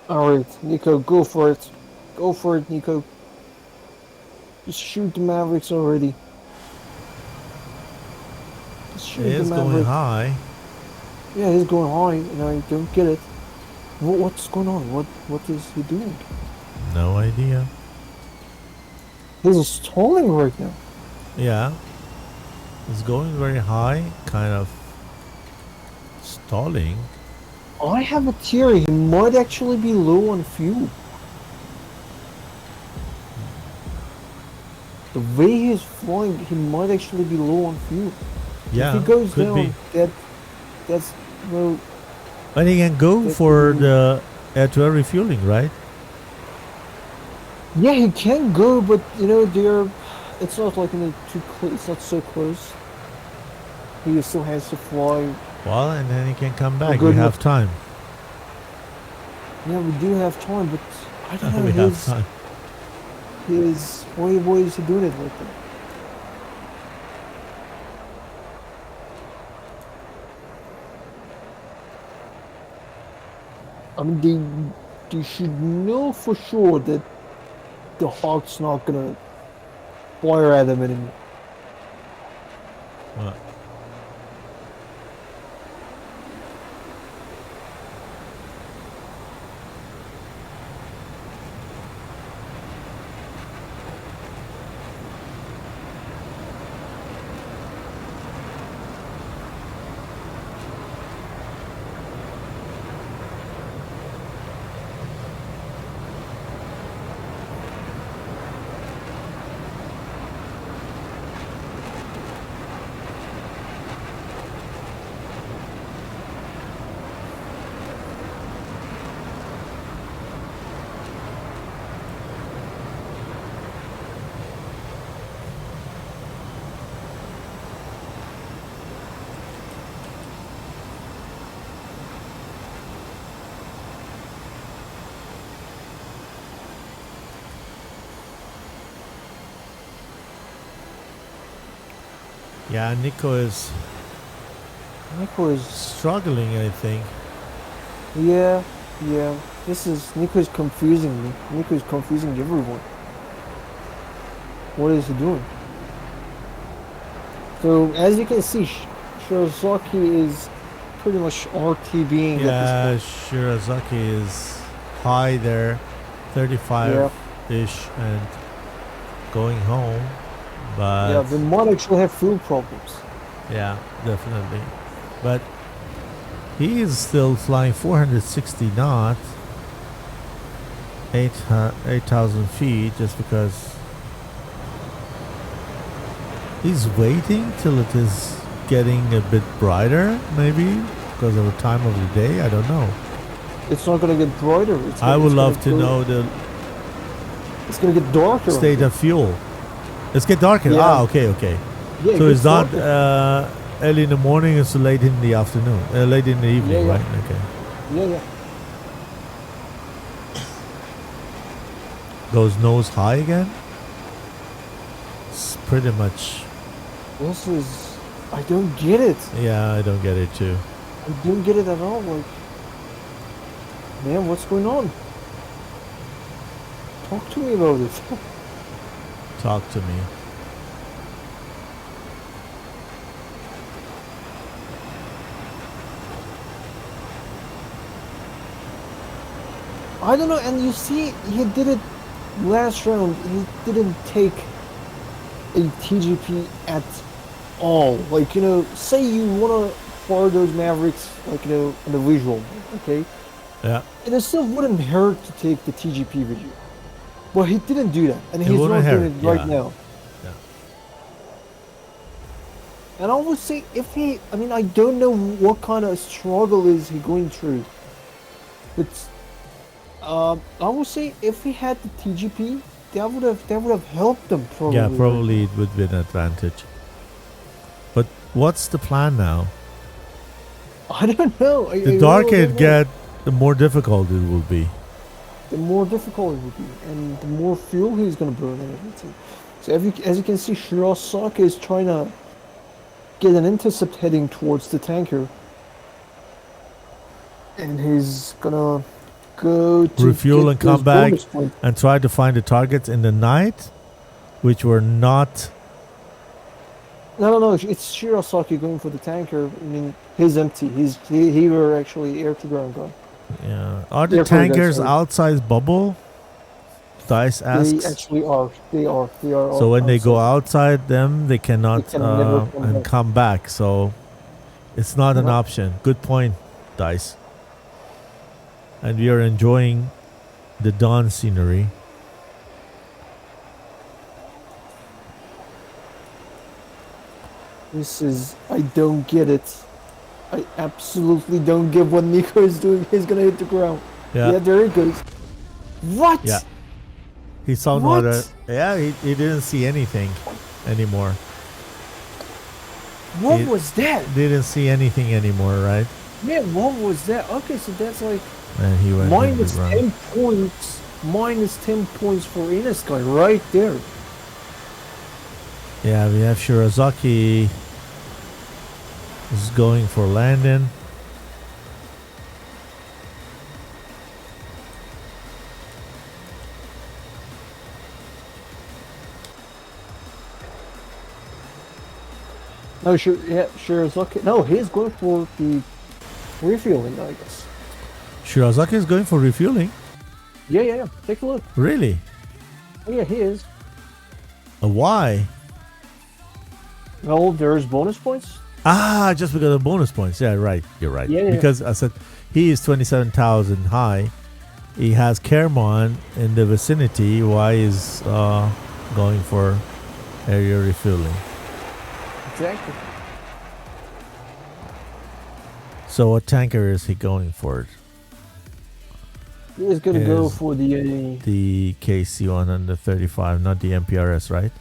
Alright, Nico, go for it. Go for it, Nico. Just shoot the Mavericks already. Just shoot the Mavericks. Going high. Yeah, he's going high, and I don't get it. What's going on? What is he doing? No idea. He's stalling right now. Yeah. He's going very high, kind of stalling. I have a theory. He might actually be low on fuel. the way he's flying, he might actually be low on fuel. Yeah, if he goes could down, be. that's well, But he can go that for could be- the air-to-air refueling, right? yeah, he can go, but it's not like too close. It's not so close. He still has to fly. Well, and then he can come back. We good have enough. time. Yeah, we do have time, but I don't know We have time. why is he doing it like that? I mean, they should know for sure that the Hawk's not gonna fire at them anymore. What? Yeah, Nico is Nico is struggling, I think. yeah. Nico is confusing me. Nico is confusing everyone. What is he doing? So as you can see, Shirazaki is pretty much RTBing Yeah, at this Shirazaki is high there, 35-ish, and going home. point. But Yeah, they might actually have fuel problems. yeah, definitely. But he is still flying 460 knots, 8,000 feet, just because he's waiting till it is getting a bit brighter, maybe because of the time of the day. I don't know. It's not gonna get brighter. I would it's love gonna to go- know the It's gonna get darker. state of fuel. Let's get darker. Yeah. Ah, okay. Yeah, So it it's gets not darker. early in the morning, it's late in the afternoon, late in the evening, Yeah. right? Okay. Yeah. Goes nose high again. It's pretty much. This is. I don't get it. Yeah, I don't get it too. I don't get it at all. Like, man, what's going on? Talk to me about it. Talk to me. I don't know, and you see, he did it last round. He didn't take a TGP at all. Like, say you want to fire those Mavericks, like, in the visual, okay? Yeah. And it still wouldn't hurt to take the TGP video. But he didn't do that, and It he's wouldn't not doing hurt, it right yeah. now. Yeah. And I would say, I don't know what kind of struggle is he going through. But I would say if he had the TGP, that would have helped him probably. Yeah, probably it would be an advantage. But what's the plan now? I don't know. I The really darker don't it know. get, the more difficult it will be. The more difficult it will be, and the more fuel he's gonna burn and everything. So as you can see, Shirasaki is trying to get an intercept heading towards the tanker, and he's gonna go to Refuel get and come those back bonus points. and try to find the targets in the night, which were not. No. It's Shirasaki going for the tanker. I mean, he's empty. He were actually air to ground guy. Yeah. Are the Therefore, tankers that's outside bubble? Dice They asks. actually are. They are. So when they go outside. outside them, they cannot They can never come and back. come back. So it's not an No. option. Good point, Dice. And we are enjoying the dawn scenery. This is... I don't get it. I absolutely don't get what Nico is doing. He's gonna hit the ground. Yeah. Yeah, there it goes. What? Yeah. He saw no What? other. Yeah, he didn't see anything anymore. What It- was that? Didn't see anything anymore, right? Man, what was that? Okay, so that's like And he went minus into the 10 ground. points. Minus 10 points for InSky right there. Yeah, we have Shirazaki is going for landing. No, sure, yeah, sure is okay. No, he's going for the refueling, I guess. Shirazaki is going for refueling. Yeah. Take a look. Really? Oh, yeah, he is. Why? Well, there's bonus points. Ah, just because of bonus points. Yeah, right. You're right. Yeah. Because I said he is 27,000 high. He has Kermon in the vicinity. Why is going for area refueling? Exactly. So what tanker is he going for? He's gonna go Is for the The KC-135, not the MPRS, right?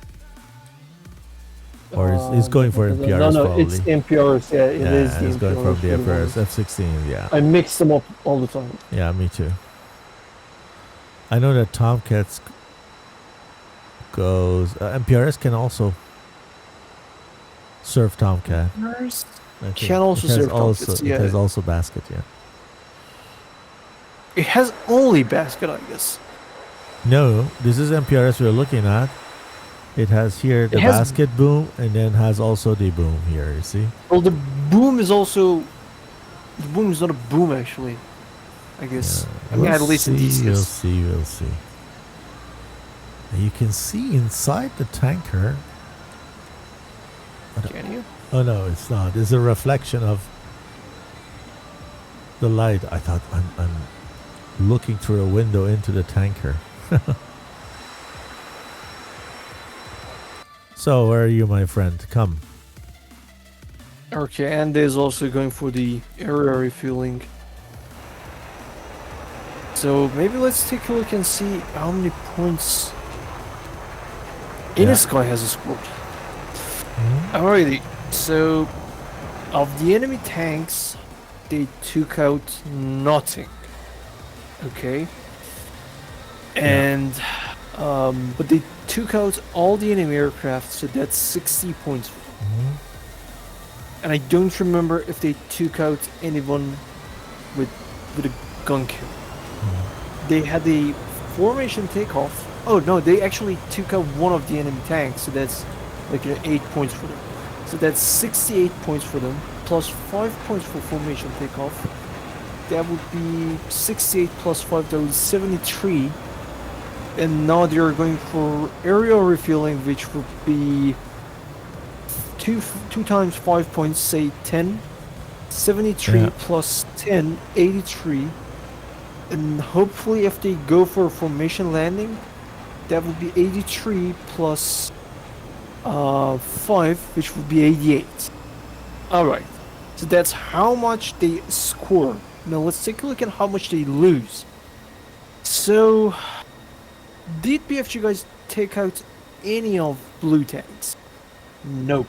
Or is going for MPRS No, probably. it's MPRS. Yeah, it is. Yeah, the he's going for the MPRS. MPRS F-16. Yeah, I mix them up all the time. yeah, me too. I know that Tomcats goes. MPRS can also serve Tomcat. I think. Can also It has serve also, Tomcats, It yeah. has also basket. Yeah. It has only basket, I guess. No, this is MPRS we're looking at. It has here the It has- basket boom, and then has also the boom here. You see? Well, the boom is also. The boom is not a boom, actually. I guess. I mean, at least in We'll DCS. see. We'll see. You can see inside the tanker. Can you? Oh no, it's not. It's a reflection of the light. I thought I'm looking through a window into the tanker. So where are you, my friend? Come. Okay, and there's also going for the area refueling. So maybe let's take a look and see how many points InSky has scored. Alrighty, so of the enemy tanks, they took out nothing. Okay, and but they took out all the enemy aircraft, so that's 60 points. And I don't remember if they took out anyone with a gun kill. They had the formation takeoff. Oh no, they actually took out one of the enemy tanks, so that's like 8 points for them. So that's 68 points for them, plus 5 points for formation takeoff. That would be 68 plus 5, that would be 73. And now they're going for aerial refueling, which would be 2 times 5 points, say 10. 73 Yeah. plus 10, 83. And hopefully if they go for a formation landing, that would be 83 plus 5, which would be 88. Alright, so that's how much they score. Now let's take a look at how much they lose. So, did BFG guys take out any of blue tanks? Nope.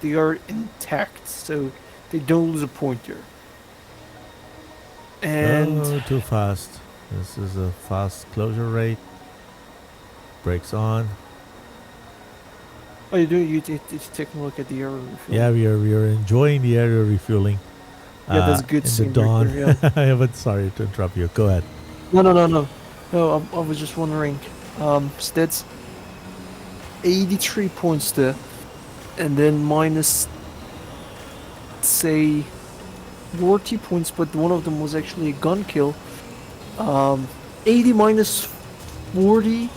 They are intact, so they don't lose a point there. And Oh, too fast. This is a fast closure rate. Brakes on. oh, you taking a look at the aerial refueling? Yeah, we are enjoying the area refueling. Yeah, that's good in the scene right dawn. there, Yeah, but sorry to interrupt you. Go ahead. No. I was just wondering. So that's 83 points there, and then minus, say, 40 points, but one of them was actually a gun kill. 80 minus 40,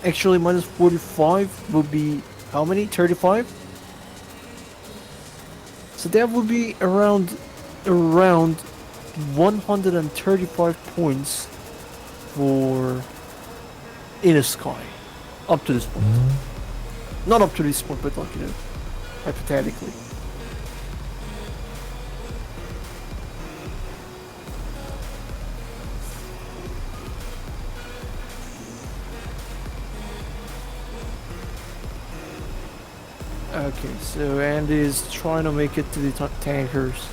actually minus 45 would be how many? 35. So that would be around 135 points for InSky up to this point. Not up to this point, but like, hypothetically. Okay, so Andy is trying to make it to the tankers.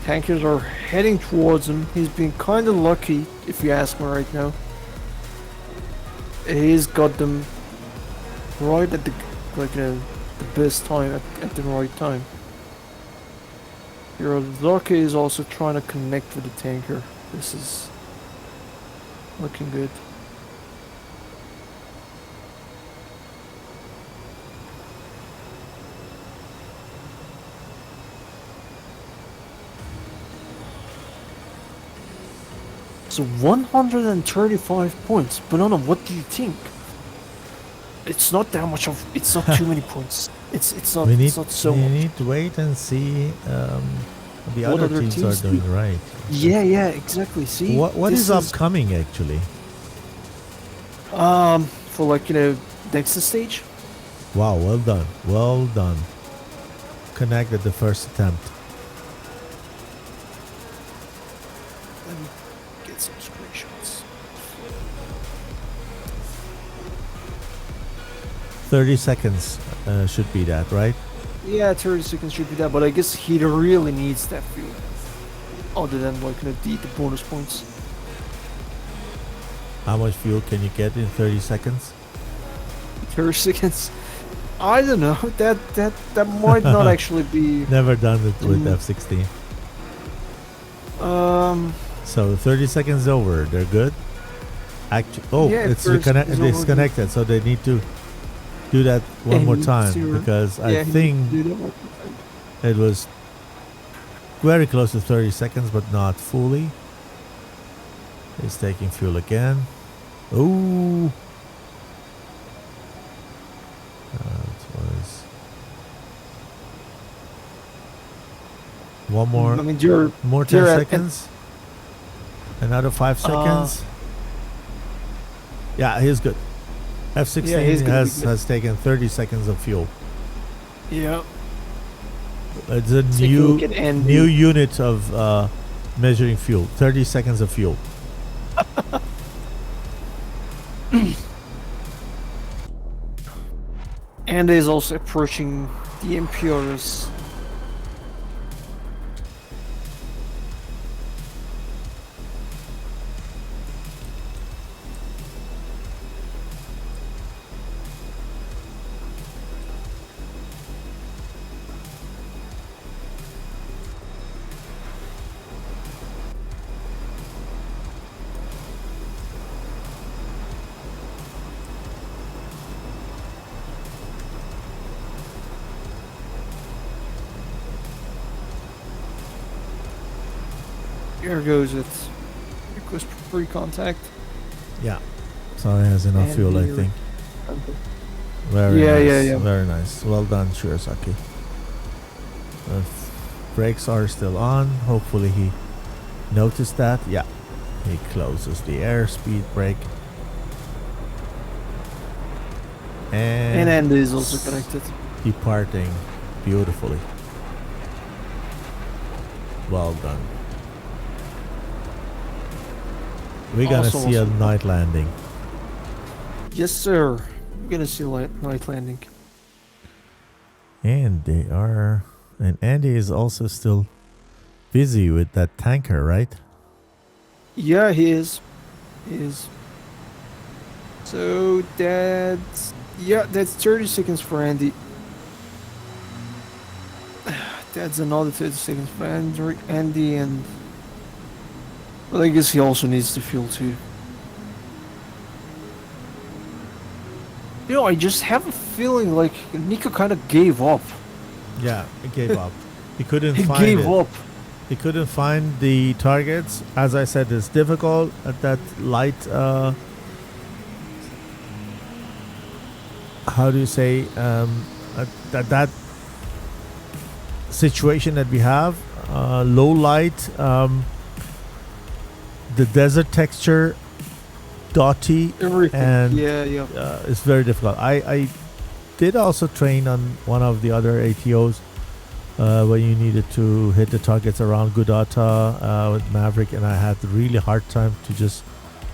Tankers are heading towards him. He's been kind of lucky, if you ask me right now. He's got them right at the best time at the right time. Your lucky is also trying to connect with the tanker. This is looking good. So 135 points. Banana, what do you think? It's not that much of. It's not too many points. It's not. It's not so we much. need to wait and see the What other other teams teams are doing right. Yeah, exactly. See, What this is upcoming actually? For next stage. Wow, well done. Well done. Connect at the first attempt. Let me get some screenshots. 30 seconds should be that, right? Yeah, 30 seconds should be that, but I guess he really needs that fuel. Other than the bonus points. How much fuel can you get in 30 seconds? 30 seconds. I don't know. That might not actually be. Never done it with F-16. So 30 seconds over. They're good. Yeah, it's first is over. disconnected. So they need to do that one more time zero. because Yeah, I he think needs to do that one more time. it was very close to 30 seconds, but not fully. He's taking fuel again. Ooh. That was one more. I mean, you're More 10 you're at- seconds. Another 5 seconds. Yeah, he's good. F-16 Yeah, he's gonna be good. has taken 30 seconds of fuel. Yeah. It's a Take a new look at Andy. new unit of measuring fuel. 30 seconds of fuel. And is also approaching the MPRs. Here goes it. Here goes pre-contact. Yeah. So he has enough And fuel, I here- think. Very Yeah, nice. yeah, yeah. Very nice. Well done, Shirasaki. The brakes are still on. Hopefully he noticed that. Yeah. He closes the airspeed brake. And Andy is also connected. Departing beautifully. Well done. We're gonna Also see a awesome. night landing. Yes, sir. We're gonna see night landing. And Andy is also still busy with that tanker, right? Yeah, he is. He is. So that's 30 seconds for Andy. That's another 30 seconds for Andy, and well, I guess he also needs the fuel too. I just have a feeling like Nico kind of gave up. Yeah, he gave up. He couldn't He find gave it. up. He couldn't find the targets. As I said, it's difficult at that light. How do you say? At that situation that we have, low light, the desert texture, dotty, Everything. and Yeah. it's very difficult. I did also train on one of the other ATOs when you needed to hit the targets around Gudata with Maverick, and I had a really hard time to just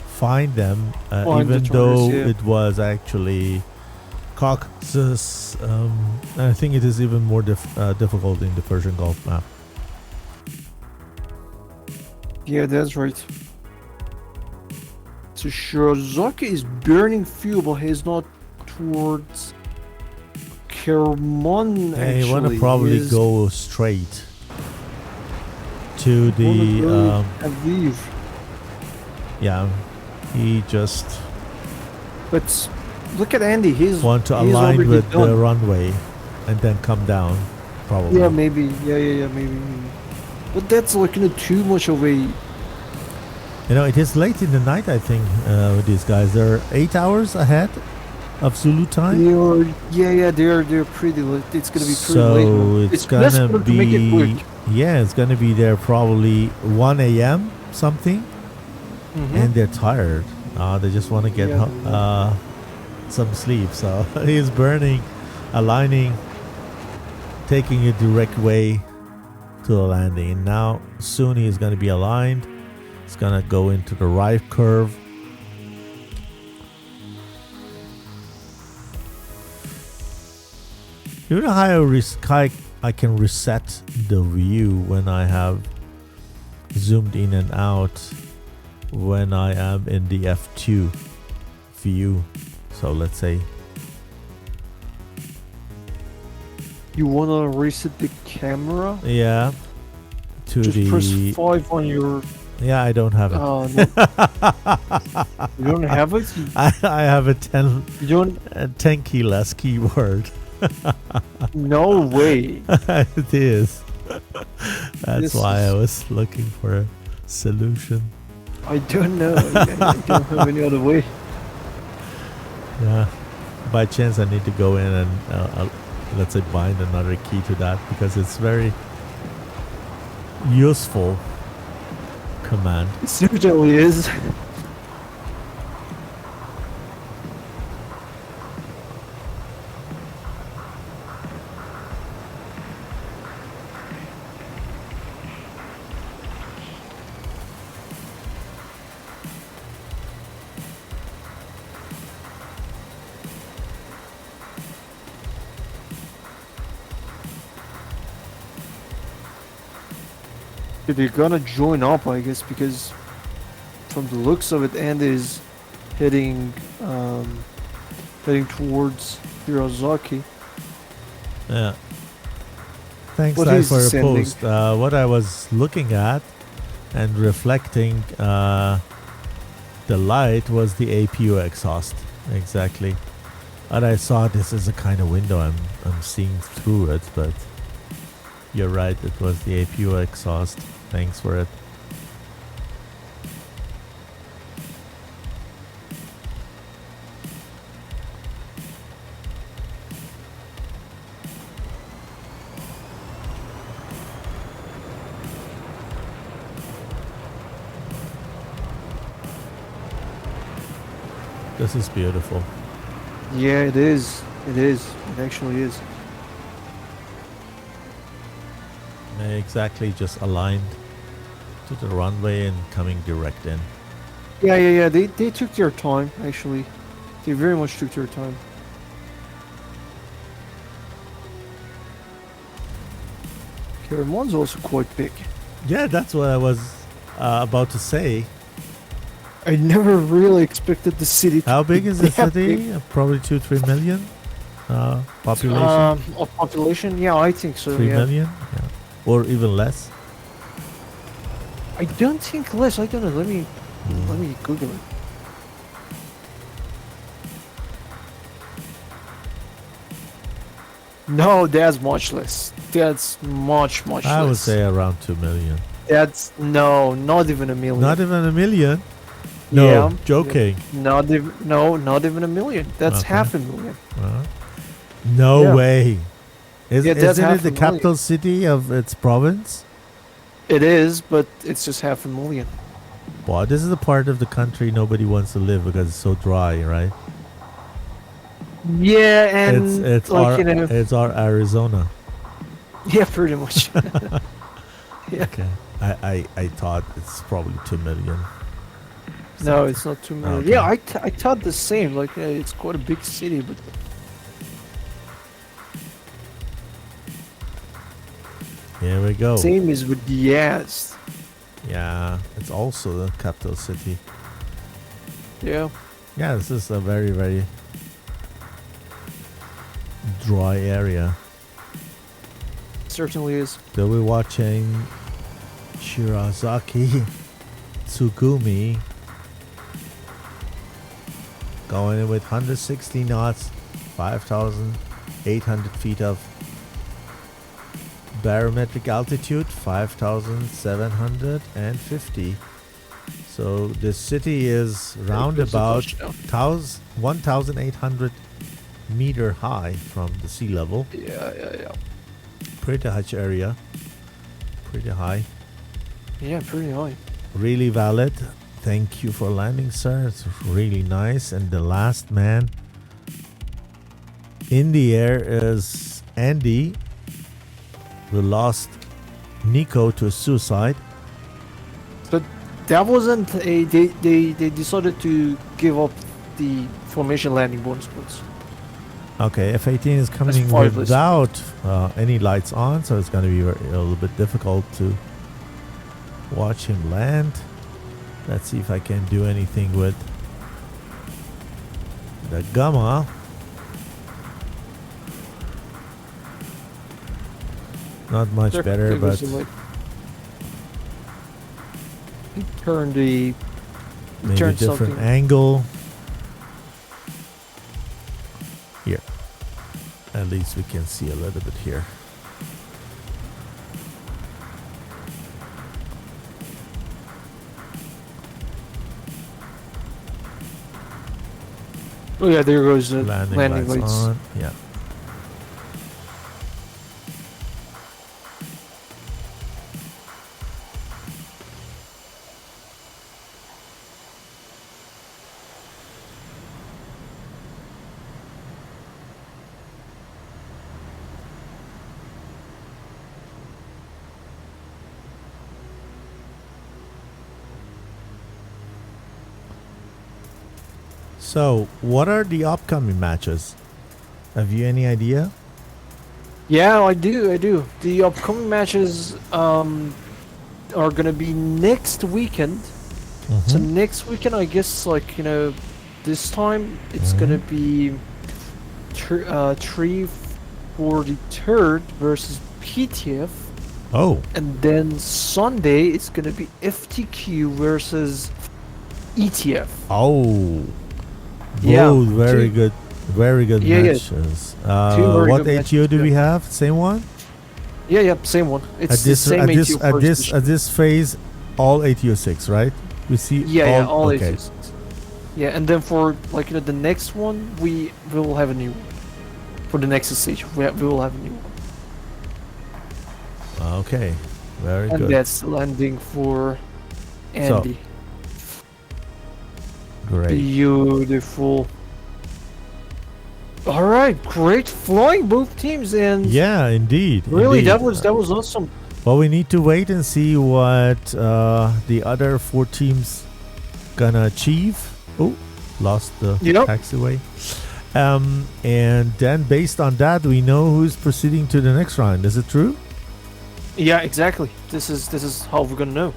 find them, Find the even though targets, yeah. it was actually Caucasus. I think it is even more difficult in the Persian Gulf map. Yeah, that's right. So Shirazaki is burning fuel, but he's not towards Kerman. Yeah, Actually, you want to probably He's go straight to the. Aviv. Yeah, he just But look at Andy. He's want to he's align already with the done. runway and then come down, probably. Yeah, maybe. Yeah, maybe. But that's looking too much of a. You know, it is late in the night, I think, with these guys. They're 8 hours ahead of Zulu time. They're pretty late. It's gonna be pretty So late. it's best gonna for them to make it be, quick. yeah, it's gonna be there probably 1 a.m. something, Mhm. and they're tired. They just want to get Yeah. some sleep. So he's burning, aligning, taking a direct way to the landing. And now soon he's gonna be aligned. It's gonna go into the right curve. You know how I can reset the view when I have zoomed in and out when I am in the F2 view. So let's say You wanna reset the camera? yeah to Just the press 5 on your. yeah I don't have it. No. You don't have it. I have a 10 You don't. 10 key less keyboard. No way. It is. That's This why I is- was looking for a solution. I don't know. I don't have any other way. Yeah. By chance, I need to go in and let's say bind another key to that because it's very useful command. It certainly is. They're gonna join up, I guess, because from the looks of it, Andy is heading towards Hirozaki. Yeah. Thanks, But Dai, he's for your descending. post. What I was looking at and reflecting the light was the APU exhaust. Exactly. And I saw this is a kind of window I'm seeing through it, but you're right, it was the APU exhaust. Thanks for it. This is beautiful. Yeah, it is. It is. It actually is. Exactly, just aligned to the runway and coming direct in. Yeah. They took their time, actually. They very much took their time. Karamon's also quite big. Yeah, that's what I was about to say. I never really expected the city to How big be is the that city? big. Probably 2-3 million population. Of population? Yeah, I think so. 3 yeah. million, yeah. Or even less. I don't think less. I don't know. Let me Google it. No, that's much less. That's much less. I would say around 2 million. That's not even a million. Not even a million? No, Yeah. joking. Not even a million. That's Okay. half a million. No Yeah. way. Yeah, that's Isn't half it the a million. capital city of its province? It is, but it's just half a million. Well, this is the part of the country nobody wants to live because it's so dry, right? Yeah, and It's like our you know, it's our Arizona. yeah, pretty much. Yeah. Okay. I thought it's probably 2 million. No, it's not too many. Okay. Yeah, I thought the same. Like it's quite a big city, but Here we go. same as with Yazd. Yeah, it's also the capital city. Yeah. Yeah, this is a very, very dry area. Certainly is. So we're watching Shirazaki Tsugumi going in with 160 knots, 5,800 feet of barometric altitude, 5,750. So the city is round There's a about touchdown. 1,800 meter high from the sea level. Yeah. Pretty high area. Pretty high. Yeah, pretty high. Really valid. Thank you for landing, sir. It's really nice. And the last man in the air is Andy. We lost Nico to suicide. But that wasn't a. They decided to give up the formation landing bonus points. Okay, F-18 is coming five without any lights on, so it's going to be a little bit difficult to watch him land. Let's see if I can do anything with the Gamma. Not much There- better, there goes but the light. Turn the. maybe a Turn different something. angle. Here. At least we can see a little bit here. Oh yeah, there goes the Landing lights lights. on. Yeah. So, what are the upcoming matches? Have you any idea? Yeah, I do. The upcoming matches are gonna be next weekend. So Mhm. next weekend, I guess, like this time it's Mhm. gonna be 343rd versus PTF, Oh, and then Sunday it's gonna be FTQ versus ETF. oh, Yeah, both very two- very good Yeah, yeah. matches. Two very What good ATO matches, do we yeah. have? Same one? Yeah, same one. It's At the this same at this ATO at first this edition. at this phase, all ATO 6, right? We see Yeah, all okay. ATOs. Yeah, and then for the next one, we will have a new one. For the next stage, we will have a new one. Okay, very And good. that's landing for Andy. Great. Beautiful. All right, great flying both teams, and Yeah, indeed. really indeed. that was awesome. Well, we need to wait and see what the other 4 teams gonna achieve. Oh, lost the Yep. taxiway. And then based on that, we know who's proceeding to the next round. Is it true? Yeah, exactly. This is how we're gonna know.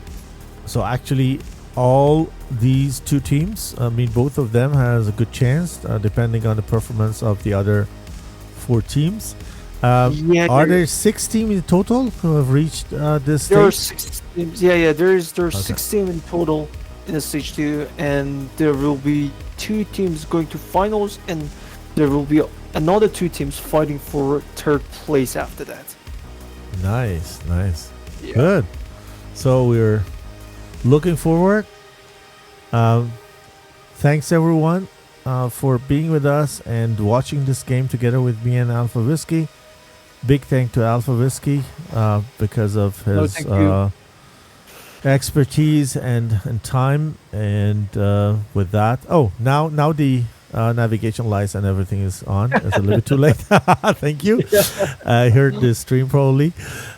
So actually, all these 2 teams, I mean, both of them has a good chance, depending on the performance of the other 4 teams. Yeah, Are there 6 teams in total who have reached this There are stage? 6 teams. Yeah. There's Okay. 16 in total in the stage 2, and there will be 2 teams going to finals, and there will be another 2 teams fighting for 3rd place after that. Nice. Yeah. Good. So we're looking forward. Thanks everyone for being with us and watching this game together with me and Alpha Whiskey. Big thank to Alpha Whiskey because of No, his thank you. expertise and time. And with that, now the navigation lights and everything is on. It's a little bit too late. Thank you. I heard the stream probably.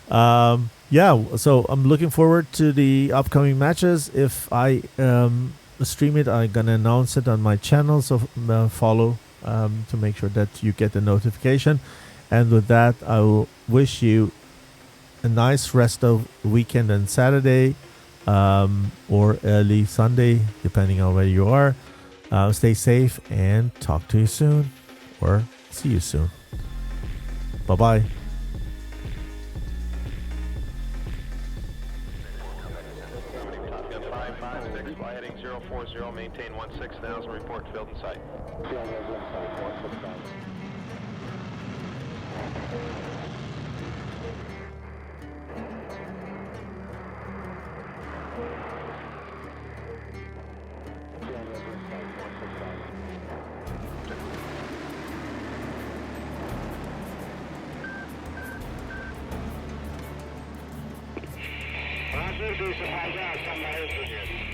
Yeah, so I'm looking forward to the upcoming matches. If I stream it, I'm gonna announce it on my channel, so follow to make sure that you get the notification. And with that, I will wish you a nice rest of weekend and Saturday, or early Sunday, depending on where you are. Stay safe and talk to you soon, or see you soon. Bye-bye. Top Gun 556, fly heading 040, maintain 16,000, report field in sight. Roger, do some high ground, somebody else is here.